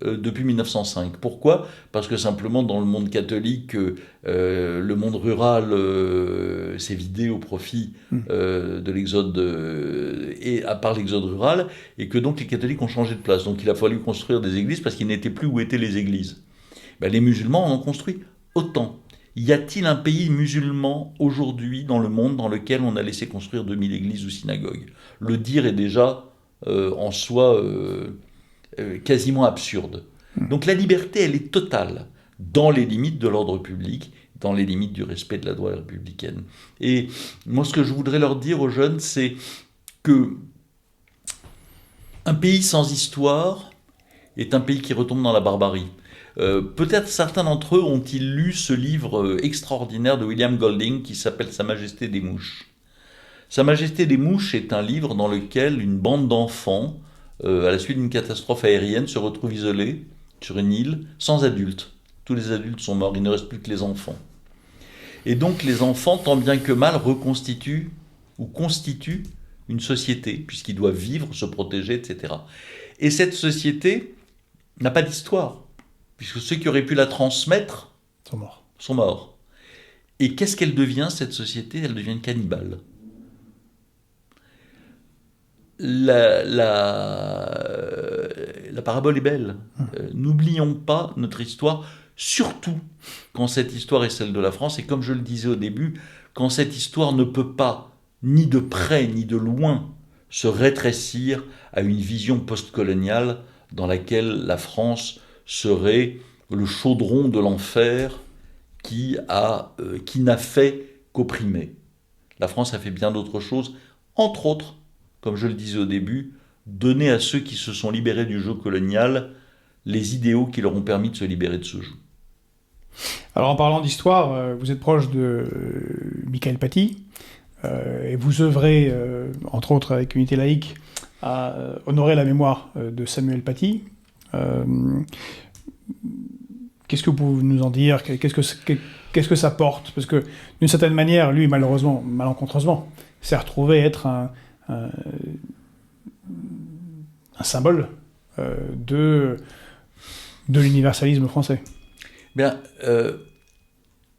Speaker 3: depuis 1905. Pourquoi ? Parce que simplement dans le monde catholique, le monde rural s'est vidé au profit de l'exode, par l'exode rural, et que donc les catholiques ont changé de place. Donc il a fallu construire des églises parce qu'ils n'étaient plus où étaient les églises. Les musulmans en ont construit autant. Y a-t-il un pays musulman aujourd'hui dans le monde dans lequel on a laissé construire 2000 églises ou synagogues ? Le dire est déjà en soi quasiment absurde. Donc la liberté, elle est totale, dans les limites de l'ordre public, dans les limites du respect de la loi républicaine. Et moi, ce que je voudrais leur dire aux jeunes, c'est que un pays sans histoire est un pays qui retombe dans la barbarie. Peut-être certains d'entre eux ont-ils lu ce livre extraordinaire de William Golding qui s'appelle « Sa Majesté des Mouches ». Sa Majesté des Mouches est un livre dans lequel une bande d'enfants, à la suite d'une catastrophe aérienne, se retrouve isolée sur une île, sans adultes. Tous les adultes sont morts, il ne reste plus que les enfants. Et donc les enfants, tant bien que mal, reconstituent ou constituent une société, puisqu'ils doivent vivre, se protéger, etc. Et cette société n'a pas d'histoire, puisque ceux qui auraient pu la transmettre sont morts. Et qu'est-ce qu'elle devient, cette société ? Elle devient une cannibale. La parabole est belle. N'oublions pas notre histoire, surtout quand cette histoire est celle de la France. Et comme je le disais au début, quand cette histoire ne peut pas, ni de près ni de loin, se rétrécir à une vision postcoloniale dans laquelle la France serait le chaudron de l'enfer qui n'a fait qu'opprimer. La France a fait bien d'autres choses, entre autres, comme je le disais au début, donner à ceux qui se sont libérés du joug colonial les idéaux qui leur ont permis de se libérer de ce joug.
Speaker 1: Alors en parlant d'histoire, vous êtes proche de Mickaël Paty, et vous œuvrez, entre autres avec Unité laïque, à honorer la mémoire de Samuel Paty. Qu'est-ce que vous pouvez nous en dire ? Qu'est-ce que ça porte? Parce que, d'une certaine manière, lui, malheureusement, malencontreusement, s'est retrouvé être un symbole de l'universalisme français.
Speaker 3: Bien,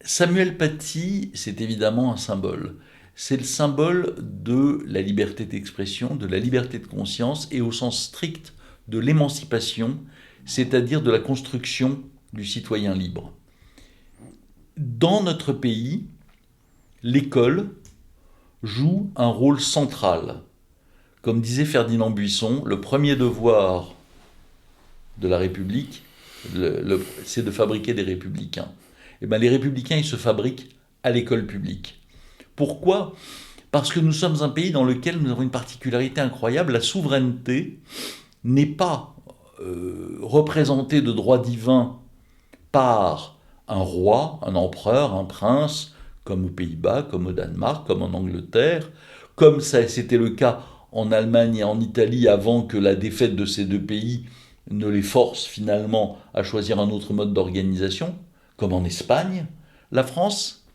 Speaker 3: Samuel Paty, c'est évidemment un symbole. C'est le symbole de la liberté d'expression, de la liberté de conscience et au sens strict de l'émancipation, c'est-à-dire de la construction du citoyen libre. Dans notre pays, l'école joue un rôle central. Comme disait Ferdinand Buisson, le premier devoir de la République, c'est de fabriquer des républicains. Et bien, les républicains, ils se fabriquent à l'école publique. Pourquoi ? Parce que nous sommes un pays dans lequel nous avons une particularité incroyable. La souveraineté n'est pas représentée de droit divin par un roi, un empereur, un prince, comme aux Pays-Bas, comme au Danemark, comme en Angleterre, comme c'était le cas en Allemagne et en Italie avant que la défaite de ces deux pays ne les force finalement à choisir un autre mode d'organisation, comme en Espagne. La France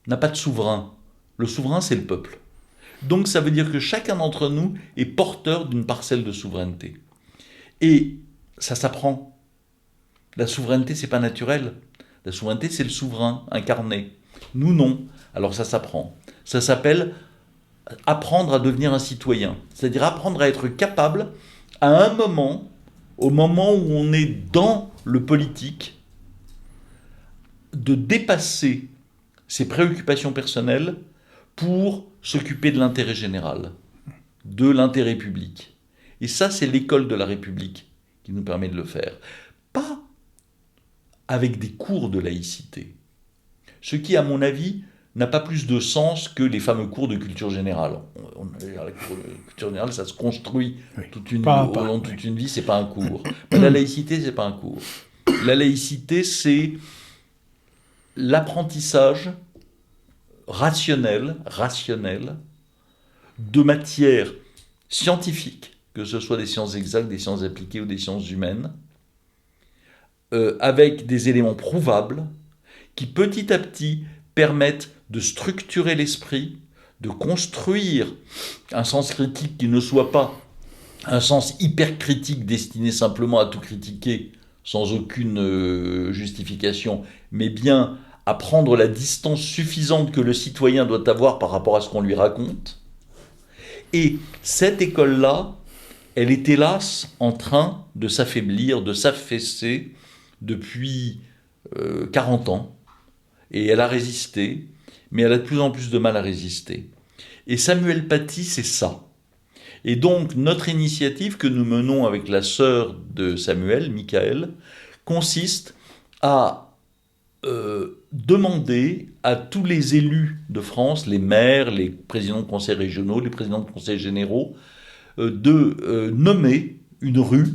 Speaker 3: n'a pas de souverain. Le souverain, c'est le peuple. Donc ça veut dire que chacun d'entre nous est porteur d'une parcelle de souveraineté. Et ça s'apprend. La souveraineté, c'est pas naturel. La souveraineté, c'est le souverain incarné. Nous, non. Alors ça s'apprend. Ça s'appelle apprendre à devenir un citoyen. C'est-à-dire apprendre à être capable, à un moment, au moment où on est dans le politique, de dépasser ses préoccupations personnelles pour s'occuper de l'intérêt général, de l'intérêt public. Et ça, c'est l'école de la République qui nous permet de le faire. Pas avec des cours de laïcité. Ce qui, à mon avis, n'a pas plus de sens que les fameux cours de culture générale. La culture générale, ça se construit toute une vie, c'est pas un cours. La laïcité, c'est pas un cours. La laïcité, c'est l'apprentissage rationnel de matières scientifiques, que ce soit des sciences exactes, des sciences appliquées ou des sciences humaines, avec des éléments prouvables qui petit à petit permettent de structurer l'esprit, de construire un sens critique qui ne soit pas un sens hyper critique destiné simplement à tout critiquer sans aucune justification, mais bien à prendre la distance suffisante que le citoyen doit avoir par rapport à ce qu'on lui raconte. Et cette école-là, elle est hélas en train de s'affaiblir, de s'affaisser depuis 40 ans. Et elle a résisté, mais elle a de plus en plus de mal à résister. Et Samuel Paty, c'est ça. Et donc, notre initiative que nous menons avec la sœur de Samuel, Michael, consiste à demander à tous les élus de France, les maires, les présidents de conseils régionaux, les présidents de conseils généraux, de nommer une rue,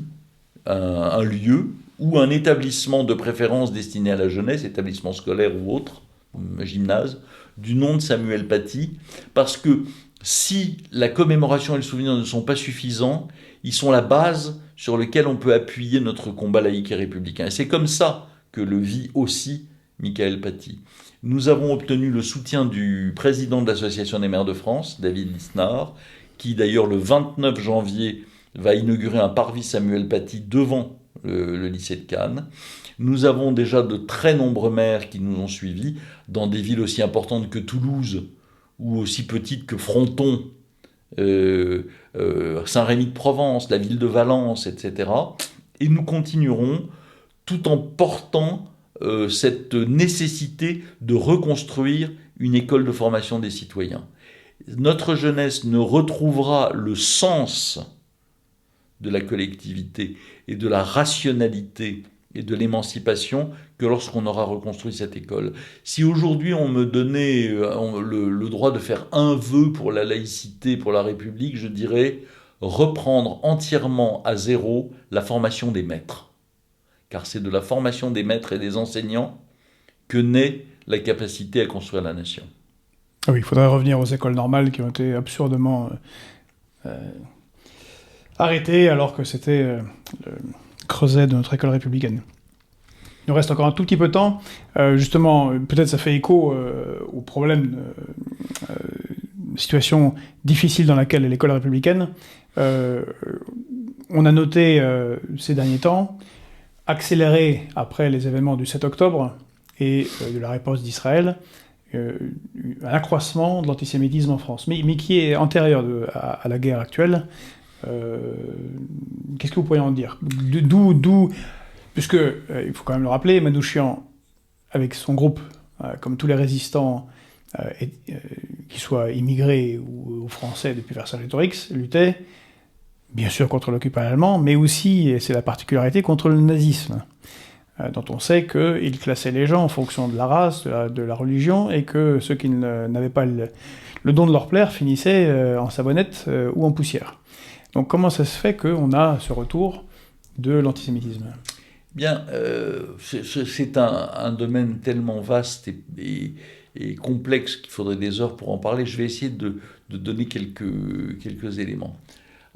Speaker 3: un lieu ou un établissement de préférence destiné à la jeunesse, établissement scolaire ou autre, gymnase, du nom de Samuel Paty, parce que si la commémoration et le souvenir ne sont pas suffisants, ils sont la base sur laquelle on peut appuyer notre combat laïque et républicain. Et c'est comme ça que le vit aussi Michael Paty. Nous avons obtenu le soutien du président de l'Association des maires de France, David Lisnard, qui d'ailleurs le 29 janvier va inaugurer un parvis Samuel Paty devant le lycée de Cannes. Nous avons déjà de très nombreux maires qui nous ont suivis dans des villes aussi importantes que Toulouse ou aussi petites que Fronton, Saint-Rémy-de-Provence, la ville de Valence, etc. Et nous continuerons tout en portant cette nécessité de reconstruire une école de formation des citoyens. Notre jeunesse ne retrouvera le sens de la collectivité et de la rationalité et de l'émancipation que lorsqu'on aura reconstruit cette école. Si aujourd'hui on me donnait le droit de faire un vœu pour la laïcité, pour la République, je dirais reprendre entièrement à zéro la formation des maîtres. Car c'est de la formation des maîtres et des enseignants que naît la capacité à construire la nation.
Speaker 1: Ah oui, il faudrait revenir aux écoles normales qui ont été absurdement arrêtées alors que c'était le creuset de notre école républicaine. nous reste encore un tout petit peu de temps. Justement, peut-être ça fait écho au problème de situation difficile dans laquelle est l'école républicaine. On a noté ces derniers temps, accéléré après les événements du 7 octobre et de la réponse d'Israël, un accroissement de l'antisémitisme en France, mais qui est antérieur à la guerre actuelle. Qu'est-ce que vous pourriez en dire ? D'où puisque, il faut quand même le rappeler, Manouchian, avec son groupe, comme tous les résistants, qu'ils soient immigrés ou français depuis Vercingétorix, luttait bien sûr contre l'occupant allemand, mais aussi, et c'est la particularité, contre le nazisme, dont on sait qu'il classait les gens en fonction de la race, de la religion, et que ceux qui n'avaient pas le don de leur plaire finissaient en savonnette ou en poussière. Donc comment ça se fait qu'on a ce retour de l'antisémitisme ?
Speaker 3: Bien, c'est un domaine tellement vaste et complexe qu'il faudrait des heures pour en parler. Je vais essayer de donner quelques éléments.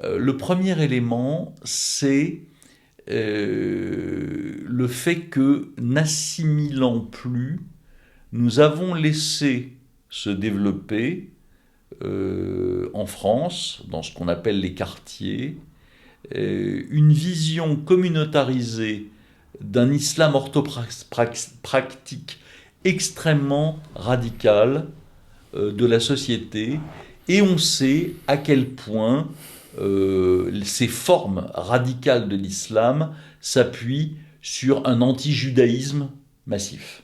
Speaker 3: Le premier élément, c'est le fait que, n'assimilant plus, nous avons laissé se développer en France, dans ce qu'on appelle les quartiers, une vision communautarisée d'un islam orthopratique extrêmement radical de la société, et on sait à quel point ces formes radicales de l'islam s'appuient sur un anti-judaïsme massif.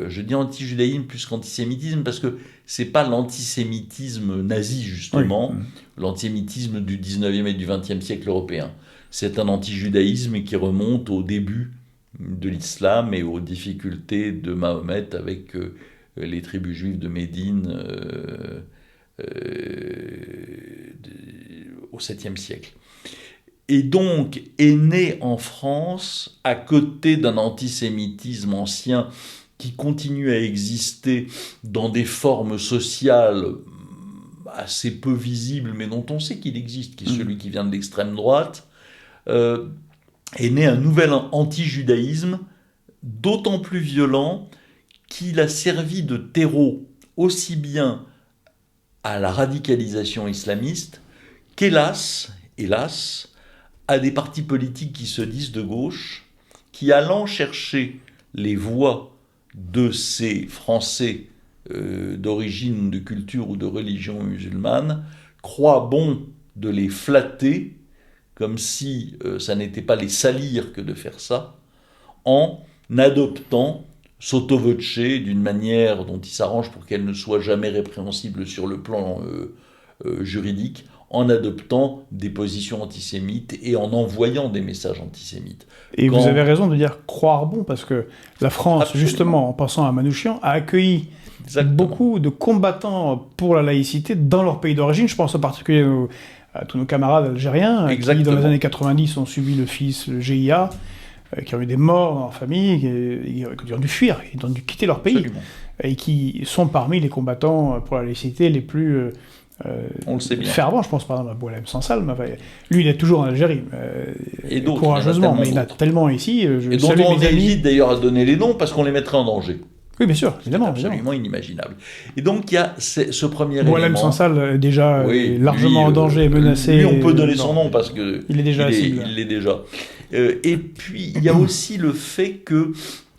Speaker 3: Je dis anti-judaïsme plus qu'antisémitisme parce que c'est pas l'antisémitisme nazi, justement, oui. L'antisémitisme du 19e et du 20e siècle européen. C'est un anti-judaïsme qui remonte au début de l'islam et aux difficultés de Mahomet avec les tribus juives de Médine au 7e siècle. Et donc est né en France, à côté d'un antisémitisme ancien qui continue à exister dans des formes sociales assez peu visibles, mais dont on sait qu'il existe, qui est celui qui vient de l'extrême droite, est né un nouvel anti-judaïsme, d'autant plus violent qu'il a servi de terreau aussi bien à la radicalisation islamiste qu'hélas, à des partis politiques qui se disent de gauche, qui allant chercher les voix de ces Français d'origine, de culture ou de religion musulmane, croient bon de les flatter, comme si ça n'était pas les salir que de faire ça, en adoptant sotto voce, d'une manière dont ils s'arrangent pour qu'elle ne soit jamais répréhensible sur le plan juridique, en adoptant des positions antisémites et en envoyant des messages antisémites.
Speaker 1: Et vous avez raison de dire croire bon, parce que la France, absolument, justement, en pensant à Manouchian, a accueilli beaucoup de combattants pour la laïcité dans leur pays d'origine. Je pense en particulier à tous nos camarades algériens qui, dans les années 90, ont subi le GIA, qui ont eu des morts dans leur famille, qui ont dû fuir, qui ont dû quitter leur pays, absolument, et qui sont parmi les combattants pour la laïcité les plus...
Speaker 3: on le sait bien.
Speaker 1: Fervent, je pense par exemple à Boualem Sansal. Lui, il est toujours en Algérie, et courageusement, mais il y en a tellement ici.
Speaker 3: Et dont on évite d'ailleurs à donner les noms parce qu'on les mettrait en danger.
Speaker 1: Oui, bien sûr, évidemment.
Speaker 3: Absolument inimaginable. Et donc il y a ce premier élément.
Speaker 1: Boualem Sansal est déjà largement en danger, menacé.
Speaker 3: Lui, on peut donner son nom parce que
Speaker 1: il est déjà
Speaker 3: il l'est déjà. Et puis il y a aussi le fait que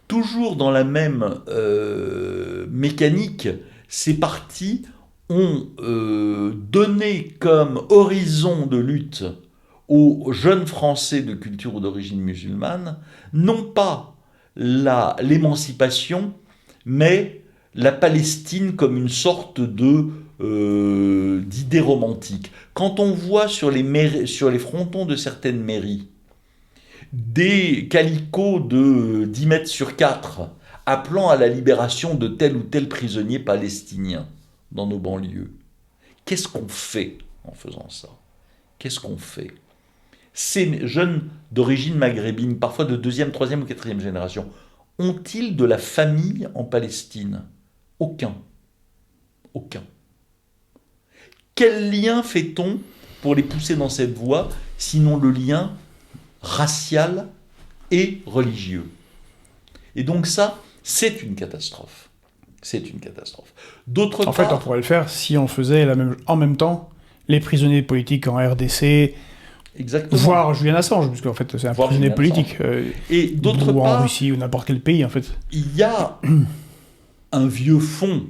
Speaker 3: toujours dans la même mécanique, ces partis ont donné comme horizon de lutte aux jeunes Français de culture ou d'origine musulmane, non pas l'émancipation, mais la Palestine comme une sorte d'idée romantique. Quand on voit sur les frontons de certaines mairies des calicots de 10 mètres sur 4 appelant à la libération de tel ou tel prisonnier palestinien dans nos banlieues, qu'est-ce qu'on fait en faisant ça ? Qu'est-ce qu'on fait ? Ces jeunes d'origine maghrébine, parfois de 2e, 3e ou 4e génération, ont-ils de la famille en Palestine ? Aucun. Quel lien fait-on pour les pousser dans cette voie, sinon le lien racial et religieux ? Et donc ça, c'est une catastrophe. C'est une catastrophe. D'autre part...
Speaker 1: En fait, on pourrait le faire si on faisait en même temps les prisonniers politiques en RDC,
Speaker 3: Exactement.
Speaker 1: voire Julian Assange, puisque en fait c'est un prisonnier politique.
Speaker 3: Et d'autre
Speaker 1: ou
Speaker 3: part...
Speaker 1: en Russie ou n'importe quel pays, en fait.
Speaker 3: Il y a un vieux fond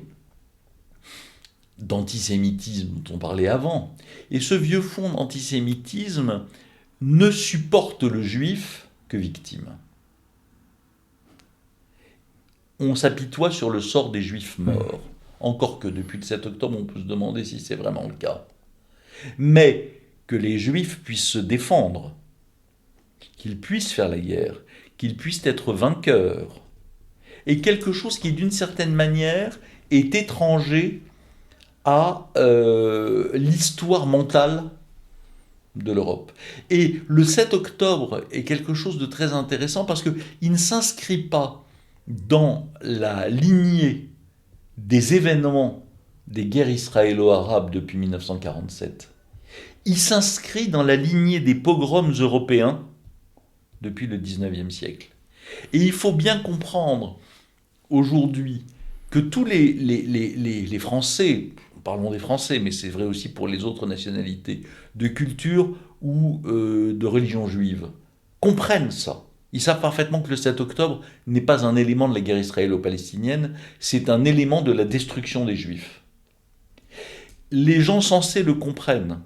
Speaker 3: d'antisémitisme dont on parlait avant. Et ce vieux fond d'antisémitisme ne supporte le juif que victime. On s'apitoie sur le sort des juifs morts. Encore que depuis le 7 octobre, on peut se demander si c'est vraiment le cas. Mais que les juifs puissent se défendre, qu'ils puissent faire la guerre, qu'ils puissent être vainqueurs, est quelque chose qui, d'une certaine manière, est étranger à l'histoire mentale de l'Europe. Et le 7 octobre est quelque chose de très intéressant parce qu'il ne s'inscrit pas dans la lignée des événements des guerres israélo-arabes depuis 1947. Il s'inscrit dans la lignée des pogroms européens depuis le 19e siècle. Et il faut bien comprendre aujourd'hui que tous les Français, parlons des Français, mais c'est vrai aussi pour les autres nationalités, de culture ou de religion juive, comprennent ça. Ils savent parfaitement que le 7 octobre n'est pas un élément de la guerre israélo-palestinienne, c'est un élément de la destruction des Juifs. Les gens sensés le comprennent.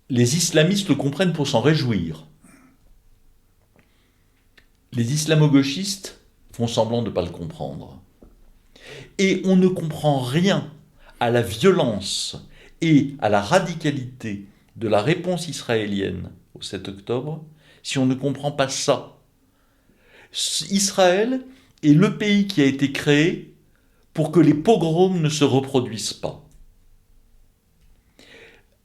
Speaker 3: Les islamistes le comprennent pour s'en réjouir. Les islamo-gauchistes font semblant de ne pas le comprendre. Et on ne comprend rien à la violence et à la radicalité de la réponse israélienne au 7 octobre si on ne comprend pas ça. Israël est le pays qui a été créé pour que les pogroms ne se reproduisent pas.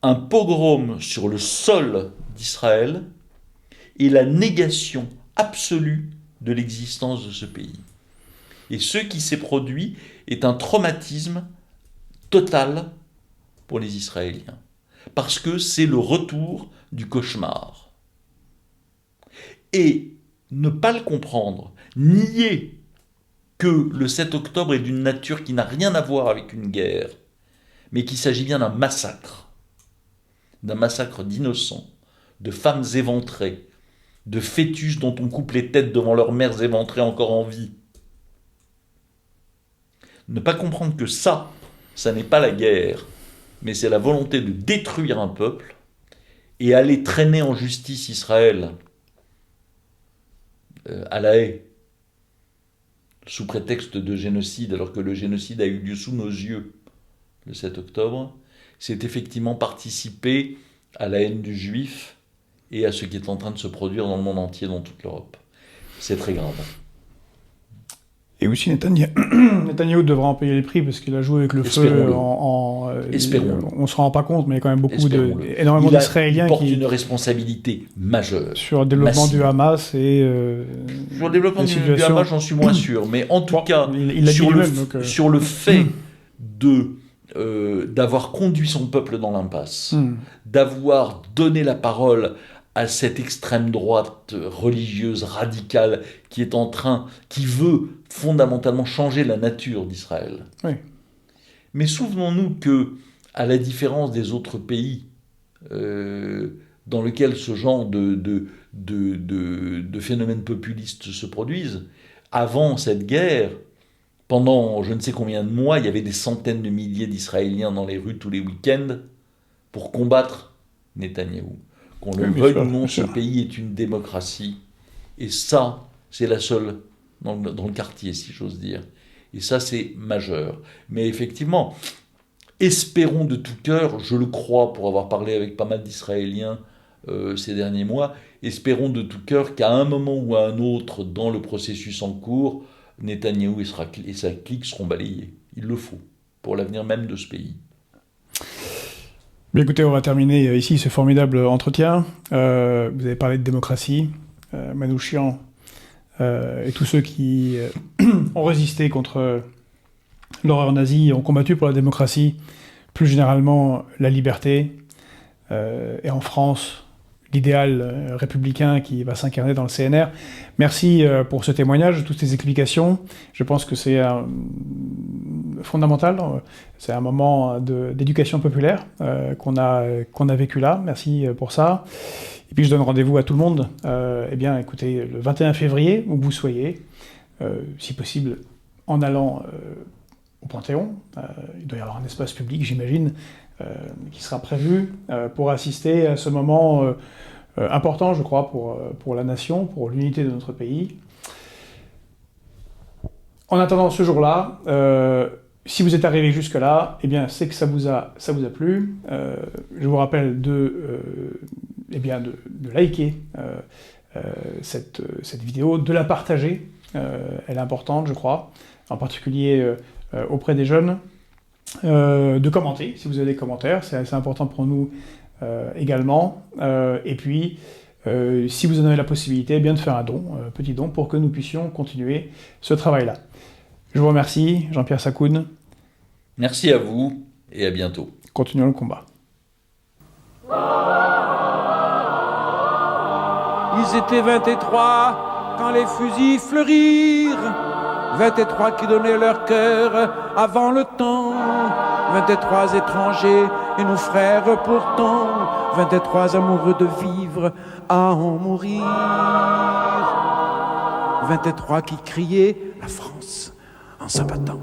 Speaker 3: Un pogrom sur le sol d'Israël est la négation absolue de l'existence de ce pays. Et ce qui s'est produit est un traumatisme total pour les Israéliens. Parce que c'est le retour du cauchemar. Et ne pas le comprendre, nier que le 7 octobre est d'une nature qui n'a rien à voir avec une guerre, mais qu'il s'agit bien d'un massacre d'innocents, de femmes éventrées, de fœtus dont on coupe les têtes devant leurs mères éventrées encore en vie. Ne pas comprendre que ça n'est pas la guerre, mais c'est la volonté de détruire un peuple et aller traîner en justice Israël à La Haye, sous prétexte de génocide, alors que le génocide a eu lieu sous nos yeux le 7 octobre, c'est effectivement participer à la haine du juif et à ce qui est en train de se produire dans le monde entier, dans toute l'Europe. C'est très grave.
Speaker 1: Et aussi Netanyahou devra en payer les prix parce qu'il a joué avec le feu
Speaker 3: Espérons-le.
Speaker 1: On ne se rend pas compte, mais il y a quand même énormément d'Israéliens
Speaker 3: qui portent une responsabilité majeure.
Speaker 1: Sur le développement du Hamas et
Speaker 3: sur le développement du Hamas, j'en suis moins sûr, mais en tout cas sur le fait d'avoir conduit son peuple dans l'impasse, d'avoir donné la parole à cette extrême droite religieuse radicale qui veut fondamentalement changer la nature d'Israël.
Speaker 1: Oui.
Speaker 3: Mais souvenons-nous que, à la différence des autres pays dans lesquels ce genre de phénomènes populistes se produisent, avant cette guerre, pendant je ne sais combien de mois, il y avait des centaines de milliers d'Israéliens dans les rues tous les week-ends pour combattre Netanyahou. Qu'on le veuille ou non, ce pays est une démocratie. Et ça, c'est la seule dans le quartier, si j'ose dire. Et ça, c'est majeur. Mais effectivement, espérons de tout cœur, je le crois pour avoir parlé avec pas mal d'Israéliens ces derniers mois, espérons de tout cœur qu'à un moment ou à un autre, dans le processus en cours, Netanyahou et sa clique seront balayés. Il le faut, pour l'avenir même de ce pays.
Speaker 1: Bien, écoutez, on va terminer ici ce formidable entretien. Vous avez parlé de démocratie, Manouchian et tous ceux qui ont résisté contre l'horreur nazie, ont combattu pour la démocratie, plus généralement la liberté, et en France, l'idéal républicain qui va s'incarner dans le CNR. Merci pour ce témoignage, toutes ces explications. Je pense que c'est fondamental. C'est un moment d'éducation populaire qu'on a vécu là. Merci pour ça. Et puis je donne rendez-vous à tout le monde. Écoutez, le 21 février, où que vous soyez, si possible, en allant au Panthéon. Il doit y avoir un espace public, j'imagine, qui sera prévu pour assister à ce moment important, je crois, pour la nation, pour l'unité de notre pays. En attendant ce jour-là, si vous êtes arrivé jusque-là, eh bien, c'est que ça vous a plu. Je vous rappelle de liker cette vidéo, de la partager. Elle est importante, je crois, en particulier auprès des jeunes. De commenter, si vous avez des commentaires, c'est assez important pour nous également. Et puis, si vous en avez la possibilité, eh bien de faire un don, petit don, pour que nous puissions continuer ce travail-là. Je vous remercie, Jean-Pierre Sakoun.
Speaker 3: Merci à vous et à bientôt.
Speaker 1: Continuons le combat.
Speaker 2: Ils étaient 23 quand les fusils fleurirent. 23 qui donnaient leur cœur avant le temps. 23 étrangers et nos frères pourtant. 23 amoureux de vivre à en mourir. 23 qui criaient la France en s'abattant.